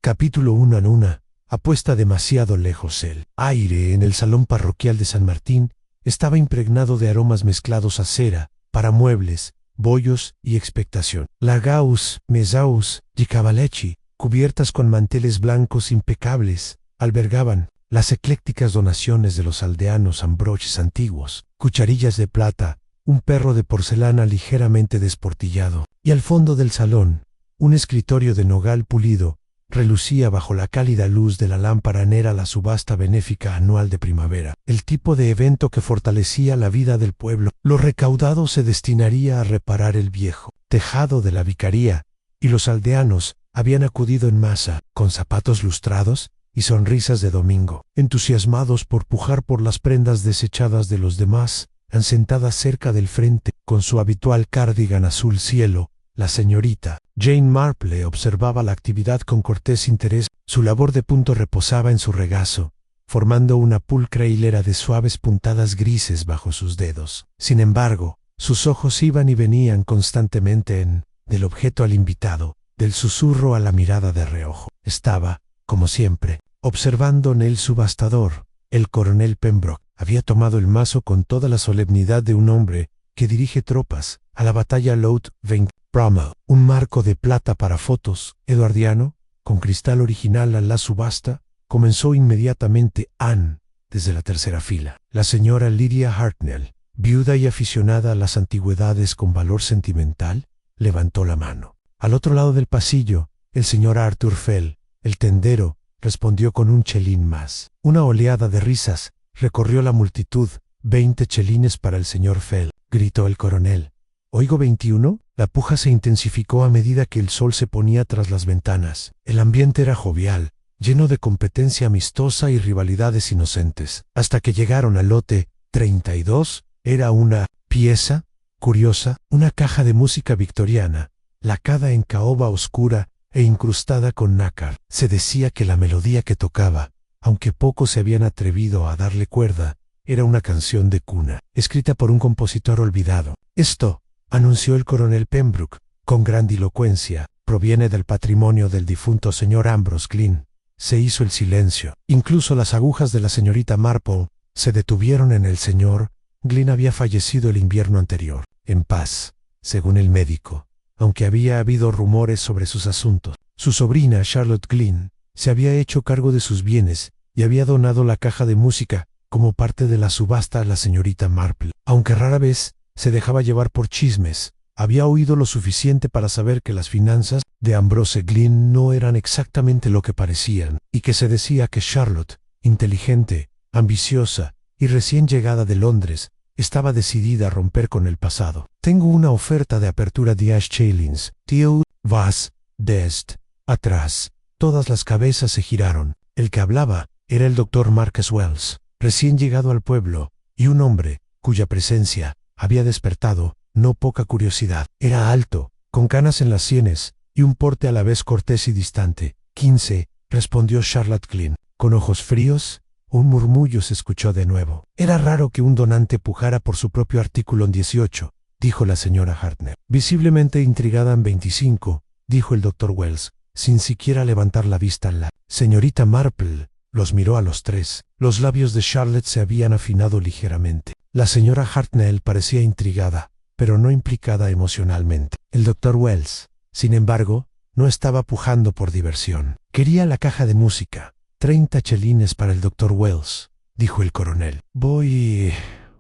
Capítulo 1. Anuna apuesta demasiado lejos. El aire en el salón parroquial de San Martín estaba impregnado de aromas mezclados a cera, para muebles, bollos y expectación. Lagaus, mesaus y cavalechi, cubiertas con manteles blancos impecables, albergaban las eclécticas donaciones de los aldeanos ambroches antiguos, cucharillas de plata, un perro de porcelana ligeramente desportillado, y al fondo del salón, un escritorio de nogal pulido, relucía bajo la cálida luz de la lámpara negra la subasta benéfica anual de primavera, el tipo de evento que fortalecía la vida del pueblo. Lo recaudado se destinaría a reparar el viejo tejado de la vicaría, y los aldeanos habían acudido en masa, con zapatos lustrados y sonrisas de domingo, entusiasmados por pujar por las prendas desechadas de los demás. Sentadas cerca del frente, con su habitual cardigan azul cielo, la señorita Jane Marple observaba la actividad con cortés interés. Su labor de punto reposaba en su regazo, formando una pulcra hilera de suaves puntadas grises bajo sus dedos. Sin embargo, sus ojos iban y venían constantemente del objeto al invitado, del susurro a la mirada de reojo. Estaba, como siempre, observando en el subastador. El coronel Pembroke había tomado el mazo con toda la solemnidad de un hombre que dirige tropas a la batalla Loud Van Brummel. Un marco de plata para fotos, eduardiano, con cristal original a la subasta, comenzó inmediatamente. Anne, desde la tercera fila. La señora Lydia Hartnell, viuda y aficionada a las antigüedades con valor sentimental, levantó la mano. Al otro lado del pasillo, el señor Arthur Fell, el tendero, respondió con un chelín más. Una oleada de risas recorrió la multitud. 20 chelines para el señor Fell, gritó el coronel. ¿Oigo 21? La puja se intensificó a medida que el sol se ponía tras las ventanas. El ambiente era jovial, lleno de competencia amistosa y rivalidades inocentes, hasta que llegaron al lote 32. Era una pieza curiosa, una caja de música victoriana, lacada en caoba oscura e incrustada con nácar. Se decía que la melodía que tocaba, aunque pocos se habían atrevido a darle cuerda, era una canción de cuna, escrita por un compositor olvidado. Esto, anunció el coronel Pembroke, con grandilocuencia, proviene del patrimonio del difunto señor Ambrose Glynn. Se hizo el silencio. Incluso las agujas de la señorita Marple se detuvieron. En el señor Glynn había fallecido el invierno anterior, en paz, según el médico, aunque había habido rumores sobre sus asuntos. Su sobrina, Charlotte Glynn, se había hecho cargo de sus bienes y había donado la caja de música como parte de la subasta a la señorita Marple. Aunque rara vez se dejaba llevar por chismes, había oído lo suficiente para saber que las finanzas de Ambrose Glynn no eran exactamente lo que parecían, y que se decía que Charlotte, inteligente, ambiciosa y recién llegada de Londres, estaba decidida a romper con el pasado. Tengo una oferta de apertura 10 shillings. Tío, vas, dest, atrás. Todas las cabezas se giraron. El que hablaba era el doctor Marcus Wells, recién llegado al pueblo, y un hombre cuya presencia había despertado no poca curiosidad. Era alto, con canas en las sienes, y un porte a la vez cortés y distante. 15, respondió Charlotte Glynn. Con ojos fríos, un murmullo se escuchó de nuevo. Era raro que un donante pujara por su propio artículo en 18, dijo la señora Hartnell. Visiblemente intrigada en 25, dijo el doctor Wells, sin siquiera levantar la vista. La señorita Marple los miró a los tres. Los labios de Charlotte se habían afinado ligeramente. La señora Hartnell parecía intrigada, pero no implicada emocionalmente. El doctor Wells, sin embargo, no estaba pujando por diversión. Quería la caja de música. 30 chelines para el doctor Wells, dijo el coronel. Voy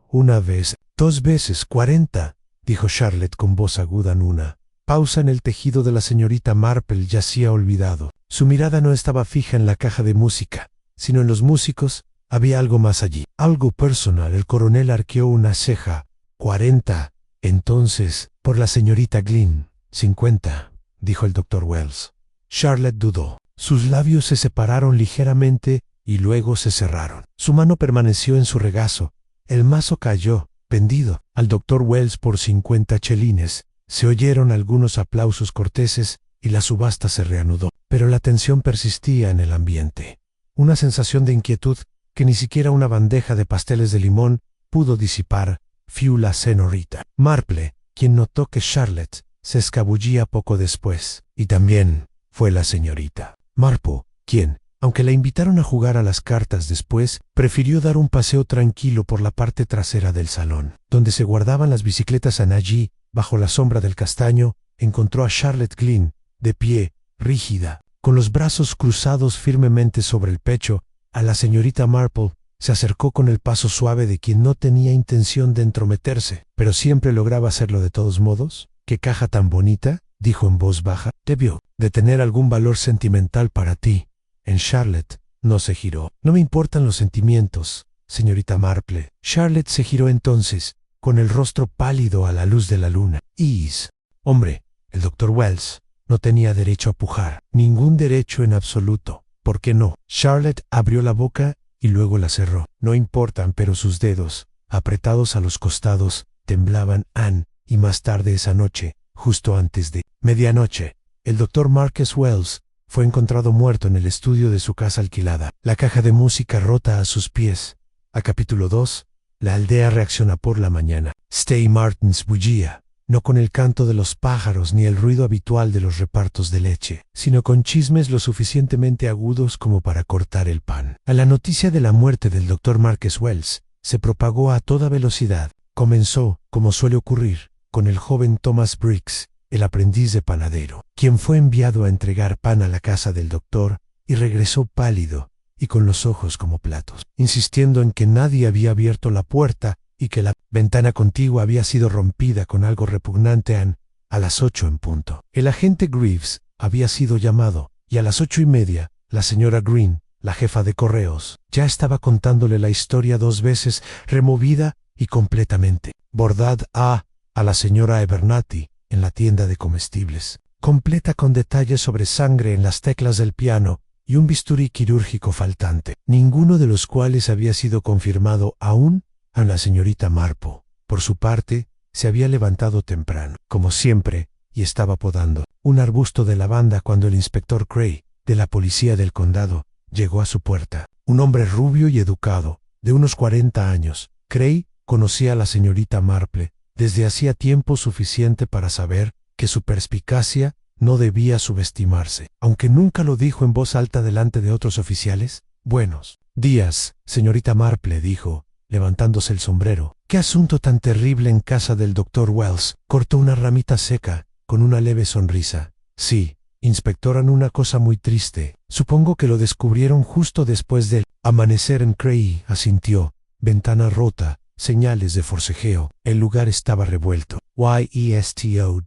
una vez, 2 veces, 40, dijo Charlotte con voz aguda. En una pausa en el tejido de la señorita Marple yacía olvidado. Su mirada no estaba fija en la caja de música, sino en los músicos. Había algo más allí, algo personal. El coronel arqueó una ceja. 40. Entonces, por la señorita Glynn. 50, dijo el doctor Wells. Charlotte dudó. Sus labios se separaron ligeramente y luego se cerraron. Su mano permaneció en su regazo. El mazo cayó, pendido, al doctor Wells por 50 chelines. Se oyeron algunos aplausos corteses y la subasta se reanudó. Pero la tensión persistía en el ambiente. Una sensación de inquietud que ni siquiera una bandeja de pasteles de limón pudo disipar. Fiu la señorita Marple, quien notó que Charlotte se escabullía poco después, y también fue la señorita Marple, quien, aunque la invitaron a jugar a las cartas después, prefirió dar un paseo tranquilo por la parte trasera del salón, donde se guardaban las bicicletas. Allí, bajo la sombra del castaño, encontró a Charlotte Glynn, de pie, rígida, con los brazos cruzados firmemente sobre el pecho. A la señorita Marple se acercó con el paso suave de quien no tenía intención de entrometerse, pero siempre lograba hacerlo de todos modos. «¿Qué caja tan bonita?», dijo en voz baja. «Debió de tener algún valor sentimental para ti». En Charlotte no se giró. «No me importan los sentimientos, señorita Marple». Charlotte se giró entonces, con el rostro pálido a la luz de la luna. Hombre, el Dr. Wells no tenía derecho a pujar. Ningún derecho en absoluto. ¿Por qué no? Charlotte abrió la boca y luego la cerró. No importan, pero sus dedos, apretados a los costados, temblaban. Y más tarde esa noche, justo antes de medianoche, el Dr. Marcus Wells fue encontrado muerto en el estudio de su casa alquilada. La caja de música rota a sus pies. A capítulo 2, la aldea reacciona por la mañana. Stay Martins bullía, no con el canto de los pájaros ni el ruido habitual de los repartos de leche, sino con chismes lo suficientemente agudos como para cortar el pan. A la noticia de la muerte del Dr. Marcus Wells se propagó a toda velocidad. Comenzó, como suele ocurrir, con el joven Thomas Briggs, el aprendiz de panadero, quien fue enviado a entregar pan a la casa del doctor y regresó pálido y con los ojos como platos, insistiendo en que nadie había abierto la puerta y que la ventana contigua había sido rompida con algo repugnante. A las 8 en punto, el agente Greaves había sido llamado y a las 8:30 la señora Green, la jefa de correos, ya estaba contándole la historia 2 veces removida y completamente bordada a la señora Abernathy en la tienda de comestibles, completa con detalles sobre sangre en las teclas del piano y un bisturí quirúrgico faltante, ninguno de los cuales había sido confirmado aún. A la señorita Marple, por su parte, se había levantado temprano, como siempre, y estaba podando un arbusto de lavanda cuando el inspector Cray, de la policía del condado, llegó a su puerta. Un hombre rubio y educado, de unos 40 años. Cray conocía a la señorita Marple desde hacía tiempo suficiente para saber que su perspicacia no debía subestimarse, aunque nunca lo dijo en voz alta delante de otros oficiales. «Buenos días, señorita Marple», dijo, levantándose el sombrero. «¿Qué asunto tan terrible en casa del Dr. Wells?», cortó una ramita seca, con una leve sonrisa. «Sí, inspectoran, una cosa muy triste. Supongo que lo descubrieron justo después del amanecer en Cray», asintió. «Ventana rota, señales de forcejeo. El lugar estaba revuelto. YESTO...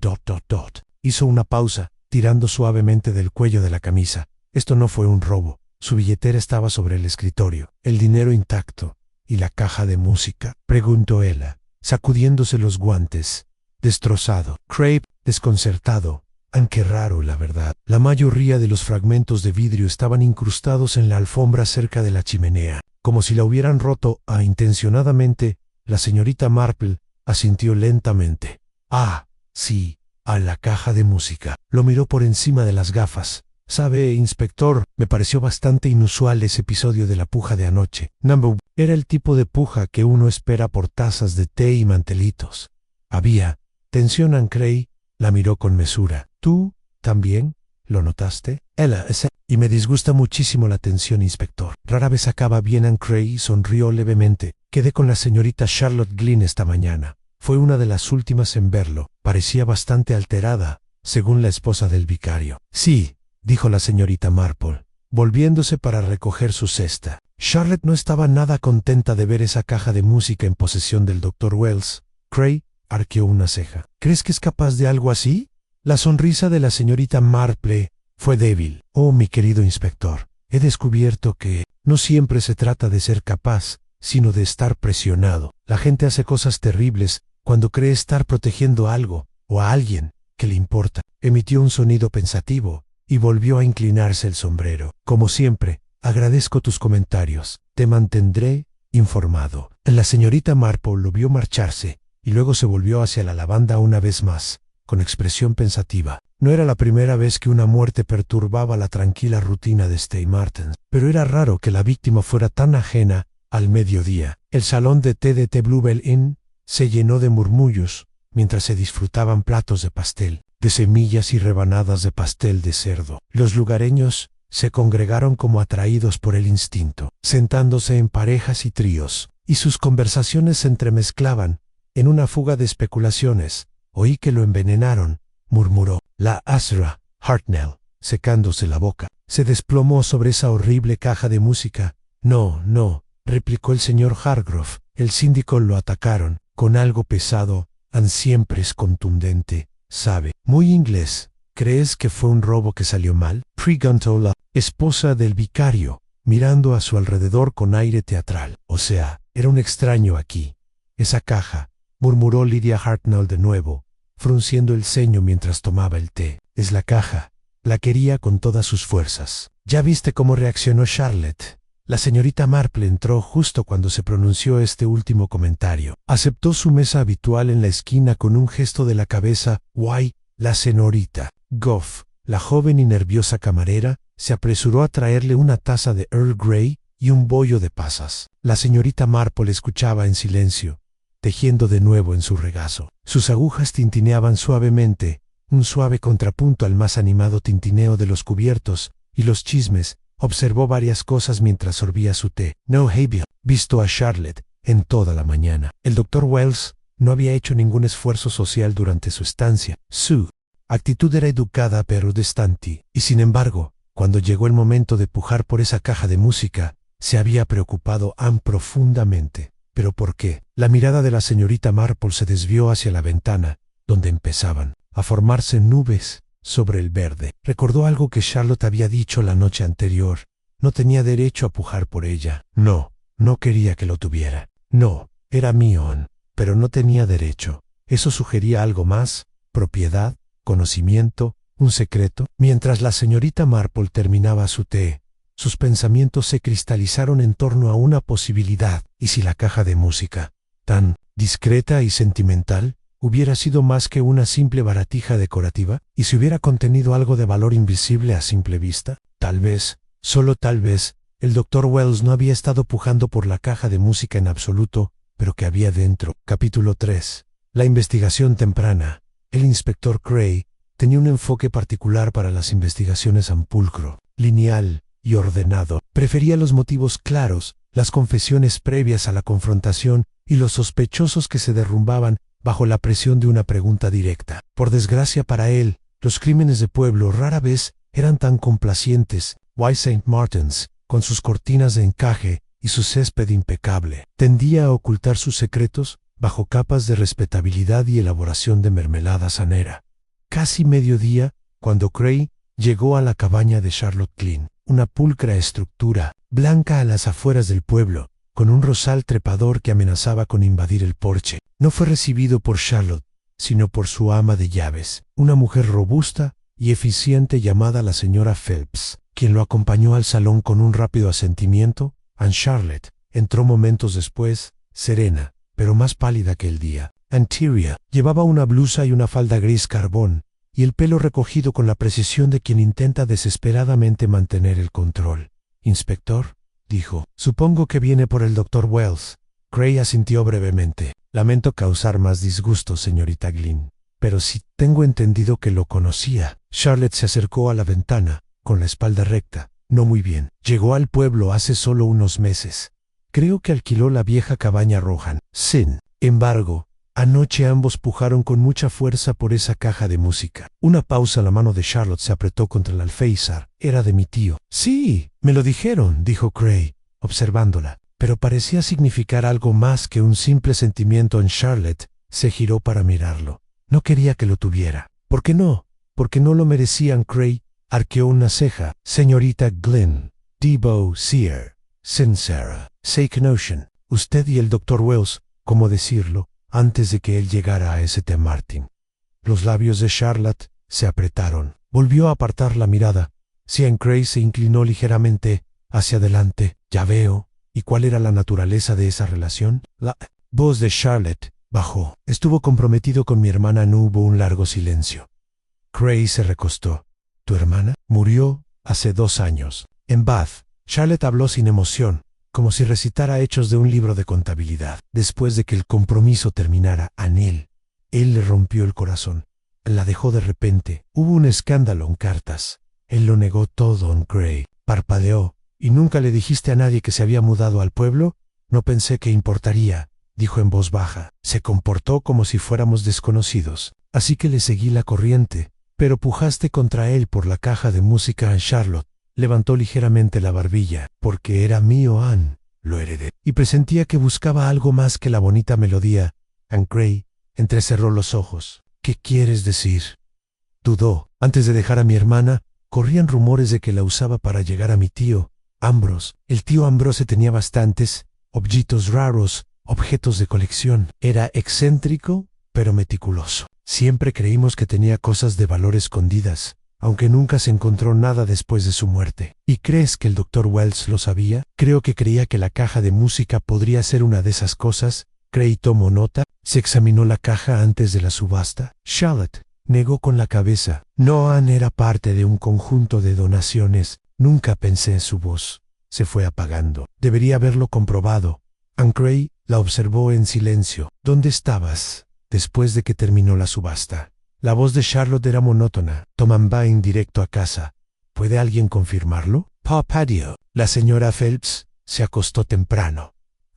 Hizo una pausa, tirando suavemente del cuello de la camisa. «Esto no fue un robo. Su billetera estaba sobre el escritorio. El dinero intacto. ¿Y la caja de música?», preguntó ella, sacudiéndose los guantes. «Destrozado». Cray, desconcertado. «Qué raro, la verdad». La mayoría de los fragmentos de vidrio estaban incrustados en la alfombra cerca de la chimenea, como si la hubieran roto intencionadamente. La señorita Marple asintió lentamente. «Ah, sí, a la caja de música». Lo miró por encima de las gafas. «Sabe, inspector, me pareció bastante inusual ese episodio de la puja de anoche. Era el tipo de puja que uno espera por tazas de té y mantelitos. Había tensión». Cray la miró con mesura. «¿Tú también lo notaste?» «Y me disgusta muchísimo la tensión, inspector. Rara vez acaba bien». Cray sonrió levemente. «Quedé con la señorita Charlotte Glynn esta mañana. Fue una de las últimas en verlo. Parecía bastante alterada, según la esposa del vicario». «Sí», dijo la señorita Marple, volviéndose para recoger su cesta. Charlotte no estaba nada contenta de ver esa caja de música en posesión del Dr. Wells. Cray arqueó una ceja. «¿Crees que es capaz de algo así?». La sonrisa de la señorita Marple fue débil. «Oh, mi querido inspector, he descubierto que no siempre se trata de ser capaz, sino de estar presionado. La gente hace cosas terribles cuando cree estar protegiendo algo o a alguien que le importa». Emitió un sonido pensativo y volvió a inclinarse el sombrero. «Como siempre, agradezco tus comentarios. Te mantendré informado». La señorita Marple lo vio marcharse y luego se volvió hacia la lavanda una vez más, con expresión pensativa. No era la primera vez que una muerte perturbaba la tranquila rutina de Stay Martins, pero era raro que la víctima fuera tan ajena al mediodía. El salón de té de The Bluebell Inn se llenó de murmullos mientras se disfrutaban platos de pastel, de semillas y rebanadas de pastel de cerdo. Los lugareños se congregaron como atraídos por el instinto, sentándose en parejas y tríos, y sus conversaciones se entremezclaban en una fuga de especulaciones. Oí que lo envenenaron, murmuró. La Asra, Hartnell, secándose la boca, se desplomó sobre esa horrible caja de música. No, no, replicó el señor Hargrove. El síndico lo atacaron, con algo pesado, siempre es contundente, sabe, muy inglés. ¿Crees que fue un robo que salió mal?, preguntó la esposa del vicario, mirando a su alrededor con aire teatral. O sea, era un extraño aquí. Esa caja, murmuró Lydia Hartnell de nuevo, frunciendo el ceño mientras tomaba el té. Es la caja. La quería con todas sus fuerzas. ¿Ya viste cómo reaccionó Charlotte? La señorita Marple entró justo cuando se pronunció este último comentario. Aceptó su mesa habitual en la esquina con un gesto de la cabeza. Why, la señorita Goff, la joven y nerviosa camarera, se apresuró a traerle una taza de Earl Grey y un bollo de pasas. La señorita Marple escuchaba en silencio, tejiendo de nuevo en su regazo. Sus agujas tintineaban suavemente, un suave contrapunto al más animado tintineo de los cubiertos y los chismes. Observó varias cosas mientras sorbía su té. No había visto a Charlotte en toda la mañana. El Dr. Wells no había hecho ningún esfuerzo social durante su estancia. Su actitud era educada pero distante, y sin embargo, cuando llegó el momento de pujar por esa caja de música, se había preocupado profundamente. ¿Pero por qué? La mirada de la señorita Marple se desvió hacia la ventana, donde empezaban a formarse nubes sobre el verde. Recordó algo que Charlotte había dicho la noche anterior. No tenía derecho a pujar por ella. No, no quería que lo tuviera. No, era mío, pero no tenía derecho. Eso sugería algo más: propiedad, conocimiento, un secreto. Mientras la señorita Marple terminaba su té, sus pensamientos se cristalizaron en torno a una posibilidad. ¿Y si la caja de música, tan discreta y sentimental, hubiera sido más que una simple baratija decorativa? ¿Y si hubiera contenido algo de valor invisible a simple vista? Tal vez, solo tal vez, el Dr. Wells no había estado pujando por la caja de música en absoluto, pero que había dentro. Capítulo 3. La investigación temprana. El inspector Cray tenía un enfoque particular para las investigaciones en pulcro, lineal y ordenado. Prefería los motivos claros, las confesiones previas a la confrontación y los sospechosos que se derrumbaban bajo la presión de una pregunta directa. Por desgracia para él, los crímenes de pueblo rara vez eran tan complacientes. Why St. Martin's, con sus cortinas de encaje y su césped impecable, tendía a ocultar sus secretos bajo capas de respetabilidad y elaboración de mermelada sanera. Casi mediodía, cuando Cray llegó a la cabaña de Charlotte Glynn, una pulcra estructura, blanca a las afueras del pueblo, con un rosal trepador que amenazaba con invadir el porche. No fue recibido por Charlotte, sino por su ama de llaves, una mujer robusta y eficiente llamada la señora Phelps, quien lo acompañó al salón con un rápido asentimiento. Charlotte entró momentos después, serena, pero más pálida que el día. Anteria llevaba una blusa y una falda gris carbón, y el pelo recogido con la precisión de quien intenta desesperadamente mantener el control. «Inspector», dijo, «supongo que viene por el Dr. Wells». Cray asintió brevemente. «Lamento causar más disgusto, señorita Glynn, pero sí tengo entendido que lo conocía». Charlotte se acercó a la ventana, con la espalda recta. «No muy bien. Llegó al pueblo hace solo unos meses. Creo que alquiló la vieja cabaña Rohan. Sin embargo, anoche ambos pujaron con mucha fuerza por esa caja de música». Una pausa. La mano de Charlotte se apretó contra el alféizar. «Era de mi tío». «Sí, me lo dijeron», dijo Cray, observándola, pero parecía significar algo más que un simple sentimiento en Charlotte. Se giró para mirarlo. No quería que lo tuviera. «¿Por qué no? Porque no lo merecían». Cray arqueó una ceja. «Señorita Glynn, Debo Sear, Sincera, Sake Notion, usted y el Dr. Wells, ¿cómo decirlo?», antes de que él llegara a St. Martin. Los labios de Charlotte se apretaron. Volvió a apartar la mirada. Sean Cray se inclinó ligeramente hacia adelante. «Ya veo. ¿Y cuál era la naturaleza de esa relación?». La voz de Charlotte bajó. «Estuvo comprometido con mi hermana». No hubo un largo silencio. Cray se recostó. «¿Tu hermana?» «Murió hace 2 años. En Bath». Charlotte habló sin emoción, como si recitara hechos de un libro de contabilidad. Después de que el compromiso terminara, él le rompió el corazón. La dejó de repente. Hubo un escándalo en cartas. Él lo negó todo, Anne Gray. Parpadeó. ¿Y nunca le dijiste a nadie que se había mudado al pueblo? No pensé que importaría, dijo en voz baja. Se comportó como si fuéramos desconocidos. Así que le seguí la corriente. Pero pujaste contra él por la caja de música. Anne Charlotte levantó ligeramente la barbilla. Porque era mío, Anne. Lo heredé. Y presentía que buscaba algo más que la bonita melodía. Anne Gray entrecerró los ojos. ¿Qué quieres decir? Dudó. Antes de dejar a mi hermana, corrían rumores de que la usaba para llegar a mi tío, Ambrose. El tío Ambrose tenía bastantes objetos raros, objetos de colección. Era excéntrico, pero meticuloso. Siempre creímos que tenía cosas de valor escondidas, aunque nunca se encontró nada después de su muerte. ¿Y crees que el Dr. Wells lo sabía? Creo que creía que la caja de música podría ser una de esas cosas. Gray tomó nota. Se examinó la caja antes de la subasta. Charlotte negó con la cabeza. No, Anne era parte de un conjunto de donaciones. Nunca pensé en su voz. Se fue apagando. Debería haberlo comprobado. Anne Gray la observó en silencio. ¿Dónde estabas después de que terminó la subasta? La voz de Charlotte era monótona. Toman Vine directo a casa. ¿Puede alguien confirmarlo? Pa patio. La señora Phelps se acostó temprano.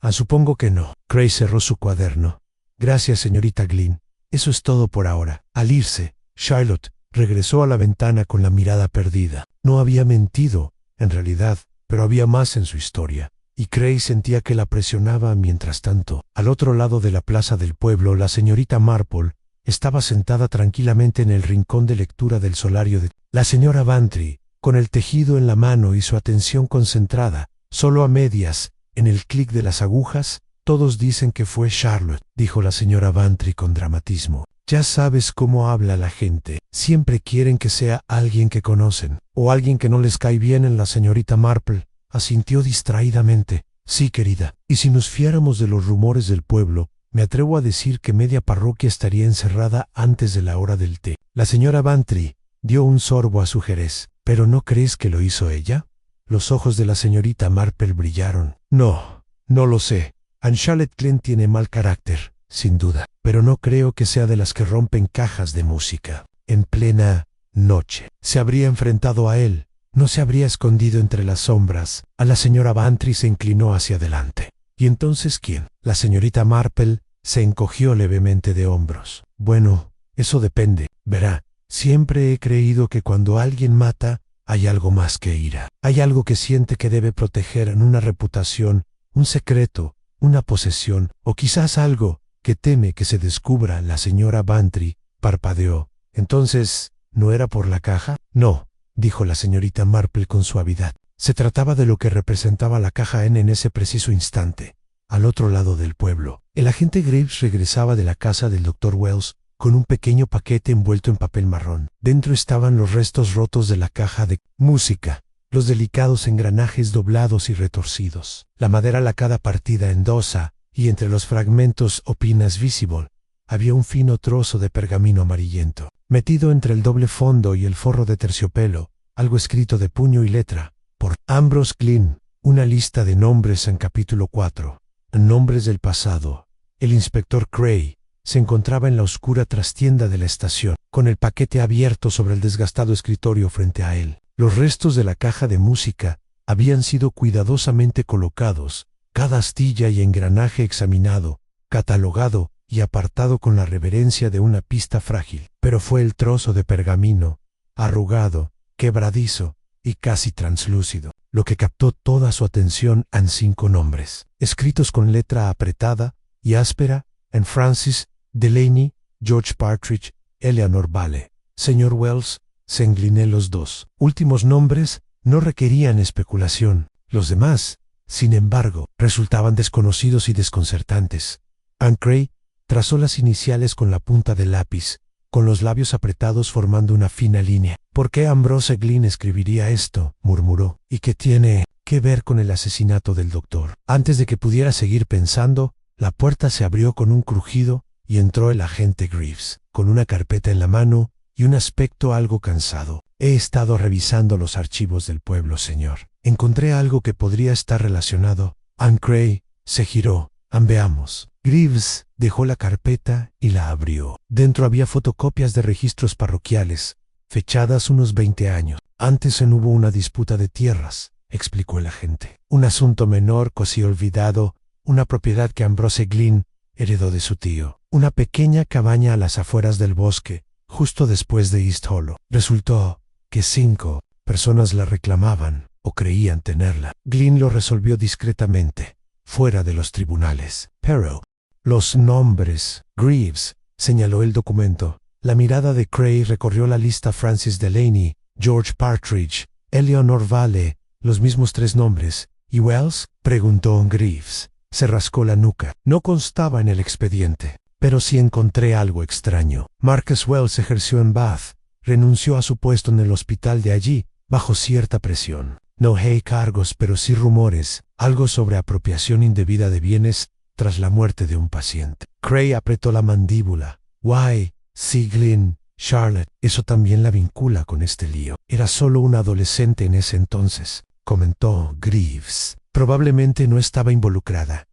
Supongo que no. Gray cerró su cuaderno. Gracias, señorita Glynn. Eso es todo por ahora. Al irse, Charlotte regresó a la ventana con la mirada perdida. No había mentido, en realidad, pero había más en su historia. Y Gray sentía que la presionaba mientras tanto. Al otro lado de la plaza del pueblo, la señorita Marple estaba sentada tranquilamente en el rincón de lectura del solario de la señora Bantry, con el tejido en la mano y su atención concentrada, solo a medias, en el clic de las agujas. Todos dicen que fue Charlotte, dijo la señora Bantry con dramatismo. Ya sabes cómo habla la gente. Siempre quieren que sea alguien que conocen, o alguien que no les cae bien. En la señorita Marple asintió distraídamente. Sí, querida. Y si nos fiáramos de los rumores del pueblo, me atrevo a decir que media parroquia estaría encerrada antes de la hora del té. La señora Bantry dio un sorbo a su jerez. ¿Pero no crees que lo hizo ella? Los ojos de la señorita Marple brillaron. No lo sé. Anne Charlotte Glenn tiene mal carácter, sin duda, pero no creo que sea de las que rompen cajas de música. En plena noche, se habría enfrentado a él, no se habría escondido entre las sombras. A la señora Bantry se inclinó hacia adelante. ¿Y entonces quién? La señorita Marple se encogió levemente de hombros. Bueno, eso depende. Verá, siempre he creído que cuando alguien mata, hay algo más que ira. Hay algo que siente que debe proteger en una reputación, un secreto, una posesión, o quizás algo que teme que se descubra. La señora Bantry parpadeó. Entonces, ¿no era por la caja? No, dijo la señorita Marple con suavidad. Se trataba de lo que representaba la caja en ese preciso instante. Al otro lado del pueblo, el agente Graves regresaba de la casa del Dr. Wells con un pequeño paquete envuelto en papel marrón. Dentro estaban los restos rotos de la caja de música, los delicados engranajes doblados y retorcidos, la madera lacada partida en dos, y entre los fragmentos Opinas Visible había un fino trozo de pergamino amarillento. Metido entre el doble fondo y el forro de terciopelo, algo escrito de puño y letra, por Ambrose Glynn, una lista de nombres en capítulo 4. Nombres del pasado. El inspector Gray se encontraba en la oscura trastienda de la estación, con el paquete abierto sobre el desgastado escritorio frente a él. Los restos de la caja de música habían sido cuidadosamente colocados, cada astilla y engranaje examinado, catalogado y apartado con la reverencia de una pista frágil. Pero fue el trozo de pergamino, arrugado, quebradizo y casi translúcido, lo que captó toda su atención. En 5 nombres, escritos con letra apretada y áspera, en Francis Delaney, George Partridge, Eleanor Vale. Señor Wells, se engriné. Los 2 últimos nombres no requerían especulación. Los demás, sin embargo, resultaban desconocidos y desconcertantes. Anne Gray trazó las iniciales con la punta del lápiz, con los labios apretados formando una fina línea. ¿Por qué Ambrose Glynn escribiría esto?, murmuró. ¿Y qué tiene que ver con el asesinato del doctor? Antes de que pudiera seguir pensando, la puerta se abrió con un crujido y entró el agente Greaves, con una carpeta en la mano y un aspecto algo cansado. He estado revisando los archivos del pueblo, señor. Encontré algo que podría estar relacionado. Anne Gray se giró. Veamos. Greaves dejó la carpeta y la abrió. Dentro había fotocopias de registros parroquiales, fechadas unos 20 años. Antes hubo una disputa de tierras, explicó el agente. Un asunto menor, casi olvidado, una propiedad que Ambrose Glynn heredó de su tío. Una pequeña cabaña a las afueras del bosque, justo después de East Hollow. Resultó que 5 personas la reclamaban o creían tenerla. Glynn lo resolvió discretamente, fuera de los tribunales. Pero los nombres. Greaves, señaló el documento. La mirada de Cray recorrió la lista. Francis Delaney, George Partridge, Eleanor Vale, los mismos 3 nombres. ¿Y Wells?, preguntó Greaves. Se rascó la nuca. No constaba en el expediente. Pero sí encontré algo extraño. Marcus Wells ejerció en Bath. Renunció a su puesto en el hospital de allí, bajo cierta presión. No hay cargos, pero sí rumores, algo sobre apropiación indebida de bienes tras la muerte de un paciente. Cray apretó la mandíbula. Why, Glynn, Charlotte, eso también la vincula con este lío. Era solo una adolescente en ese entonces, comentó Greaves. Probablemente no estaba involucrada.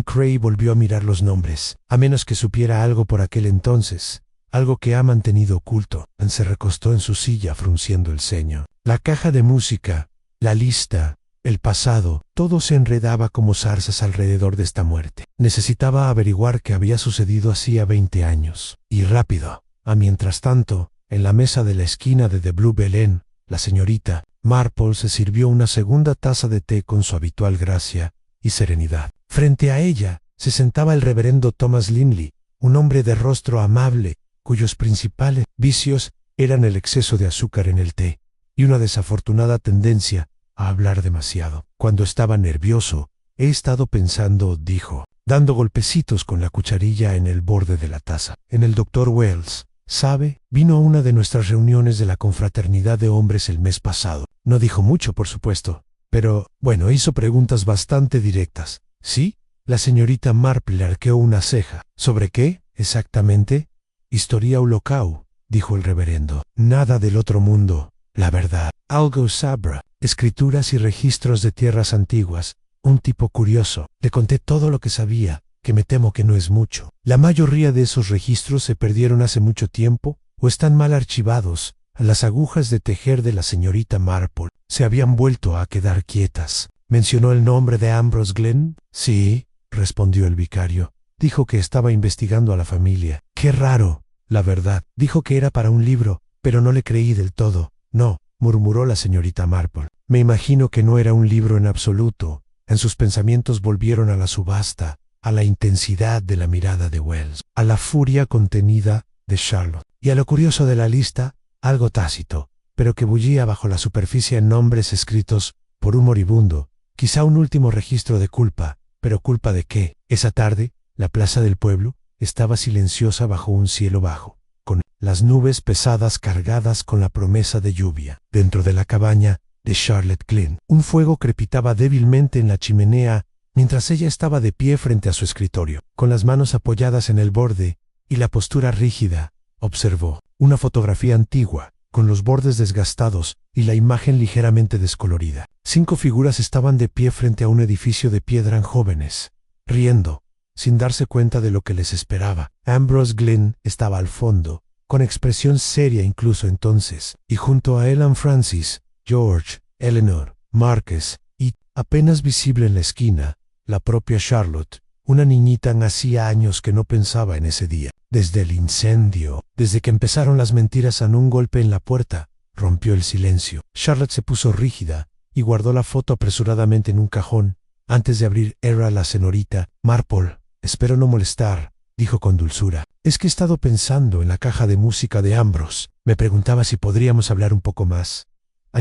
Cray volvió a mirar los nombres, a menos que supiera algo por aquel entonces, algo que ha mantenido oculto. Se recostó en su silla frunciendo el ceño. La caja de música, la lista, el pasado, todo se enredaba como zarzas alrededor de esta muerte. Necesitaba averiguar qué había sucedido hacía 20 años. Y rápido. Mientras tanto, en la mesa de la esquina de The Blue Bell, la señorita Marple se sirvió una segunda taza de té con su habitual gracia y serenidad. Frente a ella se sentaba el reverendo Thomas Linley, un hombre de rostro amable, cuyos principales vicios eran el exceso de azúcar en el té y una desafortunada tendencia a hablar demasiado. Cuando estaba nervioso, he estado pensando, dijo, dando golpecitos con la cucharilla en el borde de la taza, en el Dr. Wells. ¿Sabe? Vino a una de nuestras reuniones de la confraternidad de hombres el mes pasado. No dijo mucho, por supuesto, pero, bueno, hizo preguntas bastante directas. ¿Sí? La señorita Marple arqueó una ceja. ¿Sobre qué, exactamente? Historia Holocau, dijo el reverendo. Nada del otro mundo, la verdad. Algo sabra, escrituras y registros de tierras antiguas. Un tipo curioso. Le conté todo lo que sabía, que me temo que no es mucho. La mayoría de esos registros se perdieron hace mucho tiempo o están mal archivados. Las agujas de tejer de la señorita Marple se habían vuelto a quedar quietas. ¿Mencionó el nombre de Ambrose Glynn? Sí, respondió el vicario. Dijo que estaba investigando a la familia. Qué raro, la verdad. Dijo que era para un libro, pero no le creí del todo. No, murmuró la señorita Marple. Me imagino que no era un libro en absoluto. En sus pensamientos volvieron a la subasta, a la intensidad de la mirada de Wells, a la furia contenida de Charlotte, y a lo curioso de la lista, algo tácito, pero que bullía bajo la superficie en nombres escritos por un moribundo, quizá un último registro de culpa, pero ¿culpa de qué? Esa tarde, la plaza del pueblo estaba silenciosa bajo un cielo bajo, con las nubes pesadas cargadas con la promesa de lluvia. Dentro de la cabaña de Charlotte Glynn, un fuego crepitaba débilmente en la chimenea mientras ella estaba de pie frente a su escritorio, con las manos apoyadas en el borde y la postura rígida. Observó una fotografía antigua, con los bordes desgastados y la imagen ligeramente descolorida. 5 figuras estaban de pie frente a un edificio de piedra, jóvenes, riendo, sin darse cuenta de lo que les esperaba. Ambrose Glynn estaba al fondo, con expresión seria incluso entonces, y junto a él Francis, George, Eleanor, Marcus, y, apenas visible en la esquina, la propia Charlotte, una niñita. Hacía años que no pensaba en ese día. Desde el incendio, desde que empezaron las mentiras. Un golpe en la puerta rompió el silencio. Charlotte se puso rígida y guardó la foto apresuradamente en un cajón. Antes de abrir, era la señorita Marple. Espero no molestar, dijo con dulzura. Es que he estado pensando en la caja de música de Ambrose. Me preguntaba si podríamos hablar un poco más.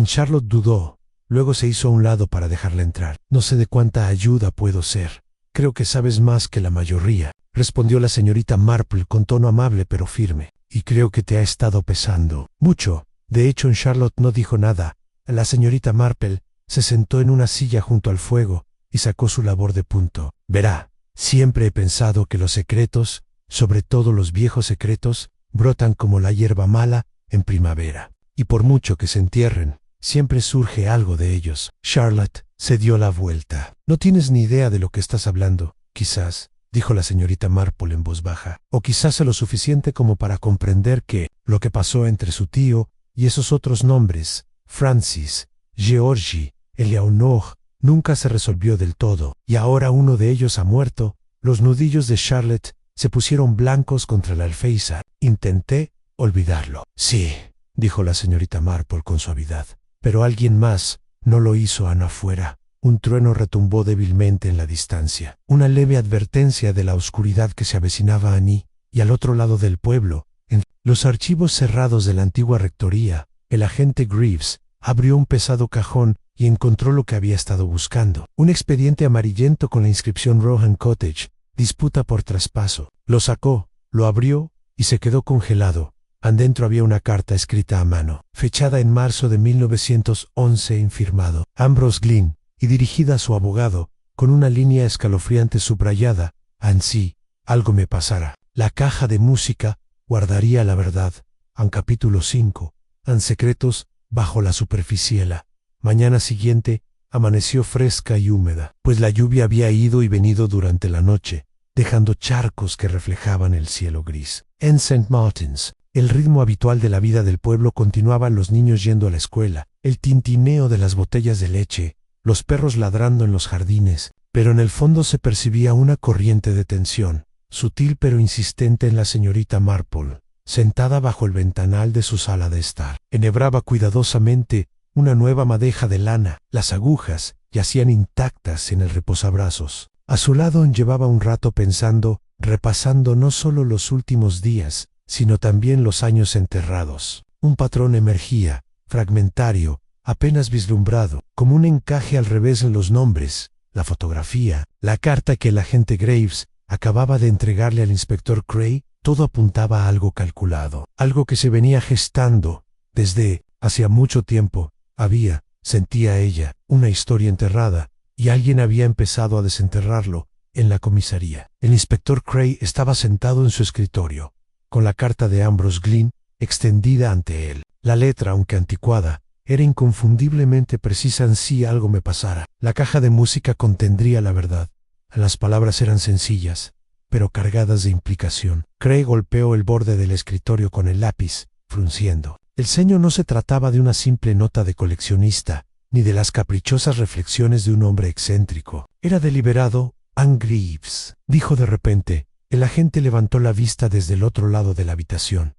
Charlotte dudó. Luego se hizo a un lado para dejarla entrar. No sé de cuánta ayuda puedo ser. Creo que sabes más que la mayoría, respondió la señorita Marple con tono amable pero firme. Y creo que te ha estado pesando mucho. De hecho, Charlotte no dijo nada. La señorita Marple se sentó en una silla junto al fuego y sacó su labor de punto. Verá, siempre he pensado que los secretos, sobre todo los viejos secretos, brotan como la hierba mala en primavera. Y por mucho que se entierren, siempre surge algo de ellos. Charlotte se dio la vuelta. No tienes ni idea de lo que estás hablando. Quizás, dijo la señorita Marple en voz baja, o quizás lo suficiente como para comprender que lo que pasó entre su tío y esos otros nombres Francis, Georgie, Eleanor, nunca se resolvió del todo, y ahora uno de ellos ha muerto. Los nudillos de Charlotte se pusieron blancos contra el alféizar. Intenté olvidarlo. Sí, dijo la señorita Marple con suavidad. Pero alguien más no lo hizo afuera. Un trueno retumbó débilmente en la distancia. Una leve advertencia de la oscuridad que se avecinaba a Annie, y al otro lado del pueblo, en los archivos cerrados de la antigua rectoría, el agente Greaves abrió un pesado cajón y encontró lo que había estado buscando. Un expediente amarillento con la inscripción Rohan Cottage, disputa por traspaso. Lo sacó, lo abrió y se quedó congelado. Adentro había una carta escrita a mano, fechada en marzo de 1911 y firmado Ambrose Glynn, y dirigida a su abogado, con una línea escalofriante subrayada: ansí algo me pasara. La caja de música guardaría la verdad. En capítulo 5, en secretos bajo la superficie. La mañana siguiente amaneció fresca y húmeda, pues la lluvia había ido y venido durante la noche, dejando charcos que reflejaban el cielo gris. En St. Martin's, el ritmo habitual de la vida del pueblo continuaba: los niños yendo a la escuela, el tintineo de las botellas de leche, los perros ladrando en los jardines, pero en el fondo se percibía una corriente de tensión, sutil pero insistente, en la señorita Marple, sentada bajo el ventanal de su sala de estar. Enhebraba cuidadosamente una nueva madeja de lana. Las agujas yacían intactas en el reposabrazos. A su lado llevaba un rato pensando, repasando no solo los últimos días, sino también los años enterrados. Un patrón emergía, fragmentario, apenas vislumbrado, como un encaje al revés en los nombres, la fotografía, la carta que el agente Graves acababa de entregarle al inspector Cray. Todo apuntaba a algo calculado, algo que se venía gestando desde hacía mucho tiempo. Había, sentía ella, una historia enterrada, y alguien había empezado a desenterrarlo en la comisaría. El inspector Cray estaba sentado en su escritorio, con la carta de Ambrose Glynn extendida ante él. La letra, aunque anticuada, era inconfundiblemente precisa: ansí algo me pasara. La caja de música contendría la verdad. Las palabras eran sencillas, pero cargadas de implicación. Cray golpeó el borde del escritorio con el lápiz, frunciendo el ceño. No se trataba de una simple nota de coleccionista, ni de las caprichosas reflexiones de un hombre excéntrico. Era deliberado. Anne Greaves, dijo de repente. El agente levantó la vista desde el otro lado de la habitación.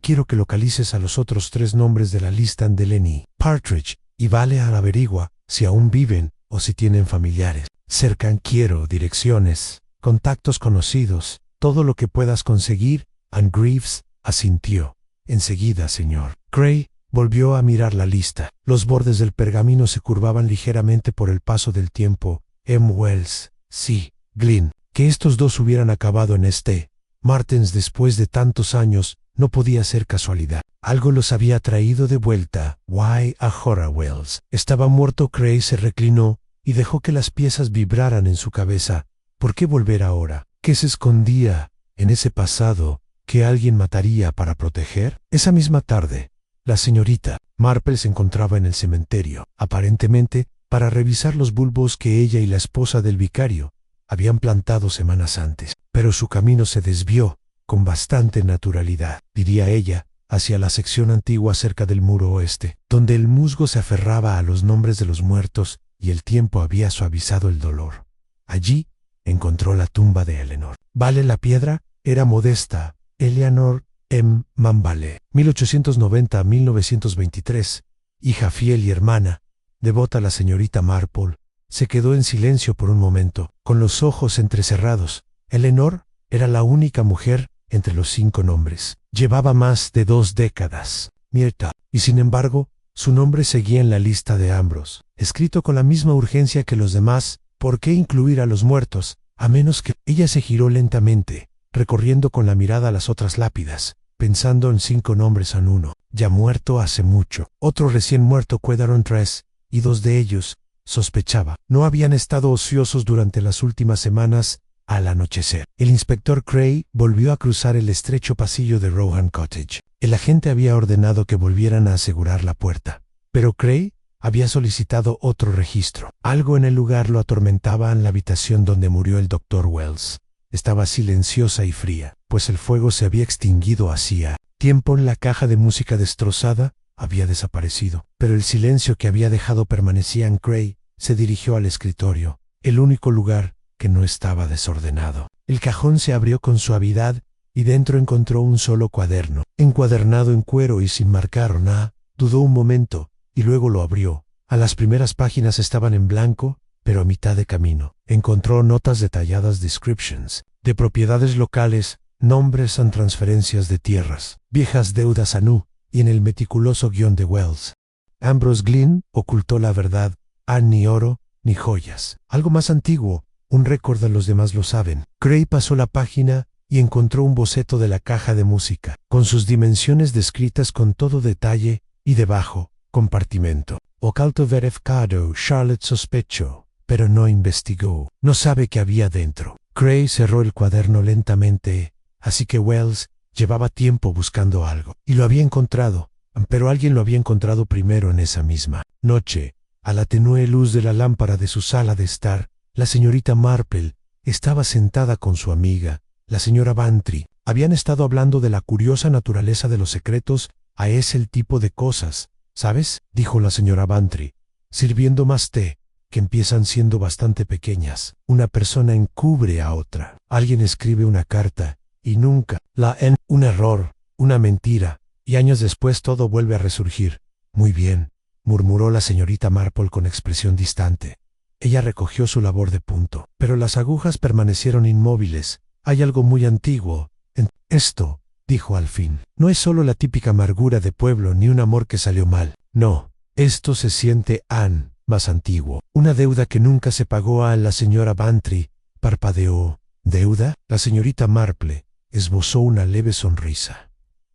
Quiero que localices a los otros 3 nombres de la lista: Delaney, Partridge y Vale. Averigua si aún viven o si tienen familiares cerca. Quiero direcciones, contactos conocidos, todo lo que puedas conseguir. Anne Greaves asintió. Enseguida, señor. Cray volvió a mirar la lista. Los bordes del pergamino se curvaban ligeramente por el paso del tiempo. M. Wells, sí, Glynn. Que estos dos hubieran acabado en St. Martin's después de tantos años no podía ser casualidad. Algo los había traído de vuelta. Why a Wells. Estaba muerto. Cray se reclinó y dejó que las piezas vibraran en su cabeza. ¿Por qué volver ahora? ¿Qué se escondía en ese pasado que alguien mataría para proteger? Esa misma tarde, la señorita Marple se encontraba en el cementerio, aparentemente para revisar los bulbos que ella y la esposa del vicario habían plantado semanas antes. Pero su camino se desvió con bastante naturalidad, diría ella, hacia la sección antigua cerca del muro oeste, donde el musgo se aferraba a los nombres de los muertos y el tiempo había suavizado el dolor. Allí encontró la tumba de Eleanor. Vale la piedra era modesta. Eleanor M. Manvale, 1890 a 1923, hija fiel y hermana, devota a la señorita Marple, se quedó en silencio por un momento, con los ojos entrecerrados. Eleanor era la única mujer entre los 5 nombres. Llevaba más de 2 décadas muerta, y sin embargo, su nombre seguía en la lista de Ambrose, escrito con la misma urgencia que los demás. ¿Por qué incluir a los muertos? A menos que... Ella se giró lentamente, recorriendo con la mirada las otras lápidas, pensando en 5 nombres en uno, ya muerto hace mucho. Otro recién muerto. Quedaron 3, y 2 de ellos, sospechaba, no habían estado ociosos durante las últimas semanas. Al anochecer, el inspector Cray volvió a cruzar el estrecho pasillo de Rohan Cottage. El agente había ordenado que volvieran a asegurar la puerta, pero Cray había solicitado otro registro. Algo en el lugar lo atormentaba. En la habitación donde murió el Dr. Wells estaba silenciosa y fría, pues el fuego se había extinguido hacía tiempo. En la caja de música destrozada había desaparecido. Pero el silencio que había dejado permanecía en Gray. Se dirigió al escritorio, el único lugar que no estaba desordenado. El cajón se abrió con suavidad y dentro encontró un solo cuaderno, encuadernado en cuero y sin marcar nada. Dudó un momento y luego lo abrió. A las primeras páginas estaban en blanco, pero a mitad de camino encontró notas detalladas, descriptions de propiedades locales, nombres y transferencias de tierras, viejas deudas a Nu, y en el meticuloso guión de Wells. Ambrose Glynn ocultó la verdad, ni oro, ni joyas. Algo más antiguo, un récord de los demás lo saben. Gray pasó la página y encontró un boceto de la caja de música, con sus dimensiones descritas con todo detalle, y debajo, compartimento. Oculto verificado, Charlotte sospechó, pero no investigó. No sabe qué había dentro. Gray cerró el cuaderno lentamente, así que Wells llevaba tiempo buscando algo, y lo había encontrado, pero alguien lo había encontrado primero en esa misma noche. A la tenue luz de la lámpara de su sala de estar, la señorita Marple estaba sentada con su amiga, la señora Bantry. Habían estado hablando de la curiosa naturaleza de los secretos. Es el tipo de cosas, ¿sabes?, dijo la señora Bantry, sirviendo más té, que empiezan siendo bastante pequeñas. Una persona encubre a otra. Alguien escribe una carta, y nunca un error, una mentira, y años después todo vuelve a resurgir. Muy bien, murmuró la señorita Marple con expresión distante. Ella recogió su labor de punto, pero las agujas permanecieron inmóviles. Hay algo muy antiguo en esto, dijo al fin. No es solo la típica amargura de pueblo ni un amor que salió mal. No, esto se siente más antiguo. Una deuda que nunca se pagó. A la señora Bantry parpadeó. ¿Deuda? La señorita Marple esbozó una leve sonrisa.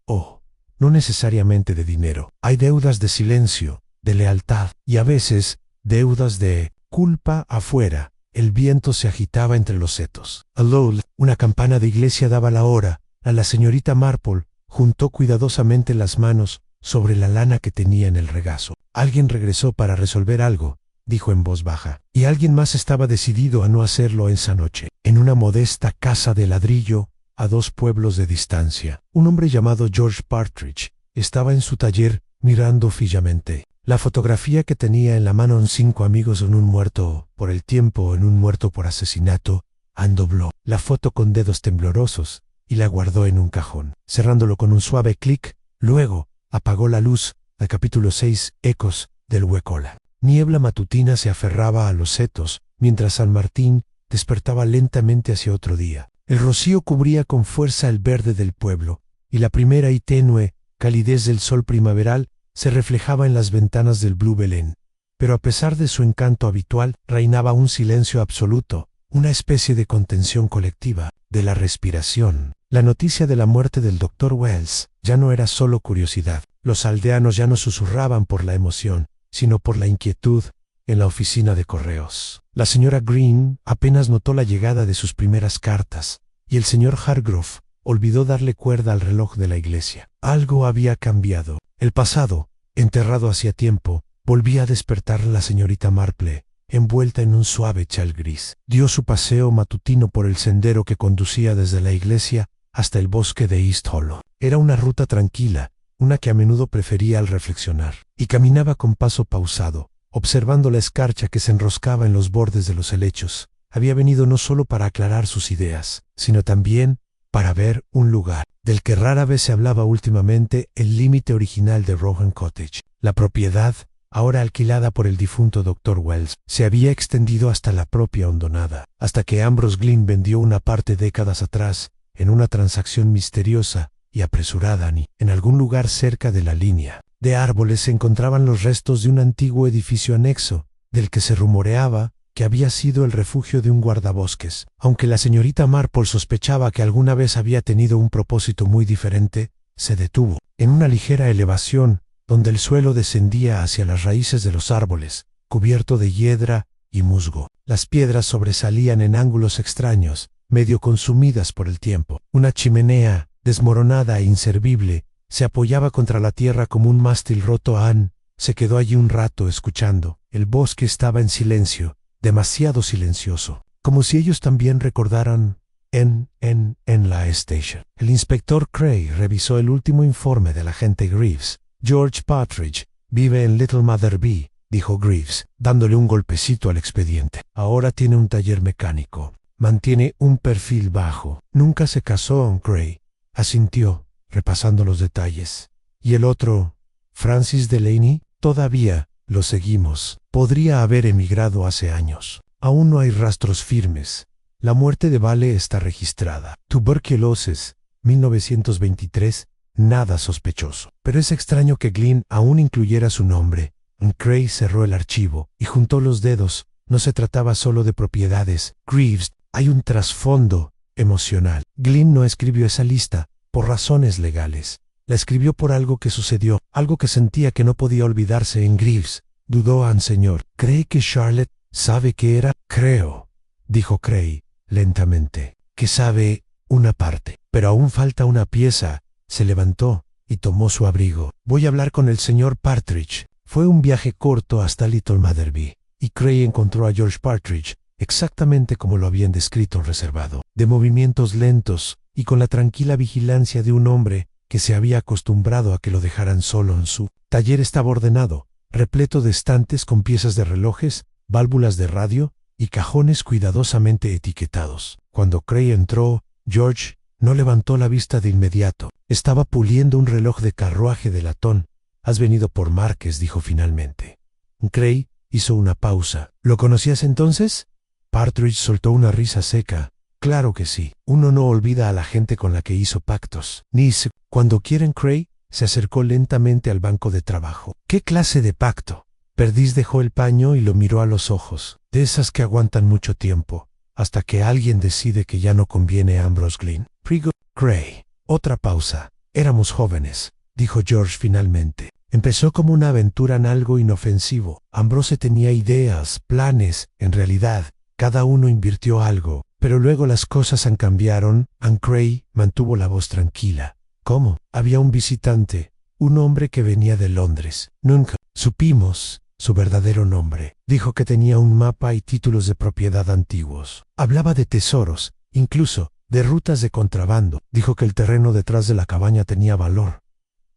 Oh, no necesariamente de dinero. Hay deudas de silencio, de lealtad, y a veces, deudas de culpa. Afuera, el viento se agitaba entre los setos. Alol, una campana de iglesia daba la hora. A la señorita Marple juntó cuidadosamente las manos sobre la lana que tenía en el regazo. Alguien regresó para resolver algo, dijo en voz baja, y alguien más estaba decidido a no hacerlo esa noche. En una modesta casa de ladrillo, a 2 pueblos de distancia, un hombre llamado George Partridge estaba en su taller mirando fijamente la fotografía que tenía en la mano. 5 amigos en un muerto por el tiempo, en un muerto por asesinato. Dobló la foto con dedos temblorosos y la guardó en un cajón, cerrándolo con un suave clic. Luego, apagó la luz. Al capítulo 6, ecos del Huecola. Niebla matutina se aferraba a los setos, mientras San Martín despertaba lentamente hacia otro día. El rocío cubría con fuerza el verde del pueblo, y la primera y tenue calidez del sol primaveral se reflejaba en las ventanas del Blue Belén. Pero a pesar de su encanto habitual, reinaba un silencio absoluto, una especie de contención colectiva de la respiración. La noticia de la muerte del Dr. Wells ya no era solo curiosidad. Los aldeanos ya no susurraban por la emoción, sino por la inquietud en la oficina de correos. La señora Green apenas notó la llegada de sus primeras cartas, y el señor Hargrove olvidó darle cuerda al reloj de la iglesia. Algo había cambiado. El pasado, enterrado hacía tiempo, volvía a despertar. La señorita Marple, envuelta en un suave chal gris, dio su paseo matutino por el sendero que conducía desde la iglesia hasta el bosque de East Hollow. Era una ruta tranquila, una que a menudo prefería al reflexionar, y caminaba con paso pausado, observando la escarcha que se enroscaba en los bordes de los helechos. Había venido no solo para aclarar sus ideas, sino también para ver un lugar del que rara vez se hablaba últimamente, el límite original de Rohan Cottage. La propiedad, ahora alquilada por el difunto Dr. Wells, se había extendido hasta la propia hondonada, hasta que Ambrose Glynn vendió una parte décadas atrás, en una transacción misteriosa y apresurada. En algún lugar cerca de la línea de árboles se encontraban los restos de un antiguo edificio anexo, del que se rumoreaba que había sido el refugio de un guardabosques. Aunque la señorita Marple sospechaba que alguna vez había tenido un propósito muy diferente, se detuvo en una ligera elevación, donde el suelo descendía hacia las raíces de los árboles, cubierto de hiedra y musgo. Las piedras sobresalían en ángulos extraños, medio consumidas por el tiempo. Una chimenea, desmoronada e inservible, se apoyaba contra la tierra como un mástil roto. Anne se quedó allí un rato escuchando. El bosque estaba en silencio, demasiado silencioso, como si ellos también recordaran en la station. El inspector Cray revisó el último informe del agente Greaves, George Partridge vive en Little Mother Bee, dijo Greaves, dándole un golpecito al expediente. Ahora tiene un taller mecánico. Mantiene un perfil bajo. Nunca se casó, Gray. Asintió, repasando los detalles. ¿Y el otro, Francis Delaney? Todavía lo seguimos. Podría haber emigrado hace años. Aún no hay rastros firmes. La muerte de Vale está registrada. Tuberculosis, 1923, nada sospechoso. Pero es extraño que Glynn aún incluyera su nombre. Gray cerró el archivo y juntó los dedos. No se trataba solo de propiedades. Greaves, hay un trasfondo emocional. Glynn no escribió esa lista por razones legales. La escribió por algo que sucedió, algo que sentía que no podía olvidarse en Greaves. Dudó señor. ¿Cree que Charlotte sabe qué era? Creo, dijo Gray lentamente, que sabe una parte. Pero aún falta una pieza. Se levantó y tomó su abrigo. Voy a hablar con el señor Partridge. Fue un viaje corto hasta Little Mother Bee, y Gray encontró a George Partridge exactamente como lo habían descrito en reservado, de movimientos lentos y con la tranquila vigilancia de un hombre que se había acostumbrado a que lo dejaran solo en su taller. Estaba ordenado, repleto de estantes con piezas de relojes, válvulas de radio y cajones cuidadosamente etiquetados. Cuando Gray entró, George no levantó la vista de inmediato. Estaba puliendo un reloj de carruaje de latón. «Has venido por Márquez», dijo finalmente. Gray hizo una pausa. «¿Lo conocías entonces?» Partridge soltó una risa seca. «Claro que sí. Uno no olvida a la gente con la que hizo pactos. Nice, cuando quieren». Gray se acercó lentamente al banco de trabajo. «¿Qué clase de pacto?» Perdiz dejó el paño y lo miró a los ojos. «De esas que aguantan mucho tiempo, hasta que alguien decide que ya no conviene a Ambrose Glynn». Gray. Otra pausa. «Éramos jóvenes», dijo George finalmente. Empezó como una aventura en algo inofensivo. Ambrose tenía ideas, planes. En realidad, cada uno invirtió algo. Pero luego las cosas cambiaron. Gray mantuvo la voz tranquila. ¿Cómo? Había un visitante, un hombre que venía de Londres. Nunca supimos su verdadero nombre. Dijo que tenía un mapa y títulos de propiedad antiguos. Hablaba de tesoros, incluso de rutas de contrabando. Dijo que el terreno detrás de la cabaña tenía valor.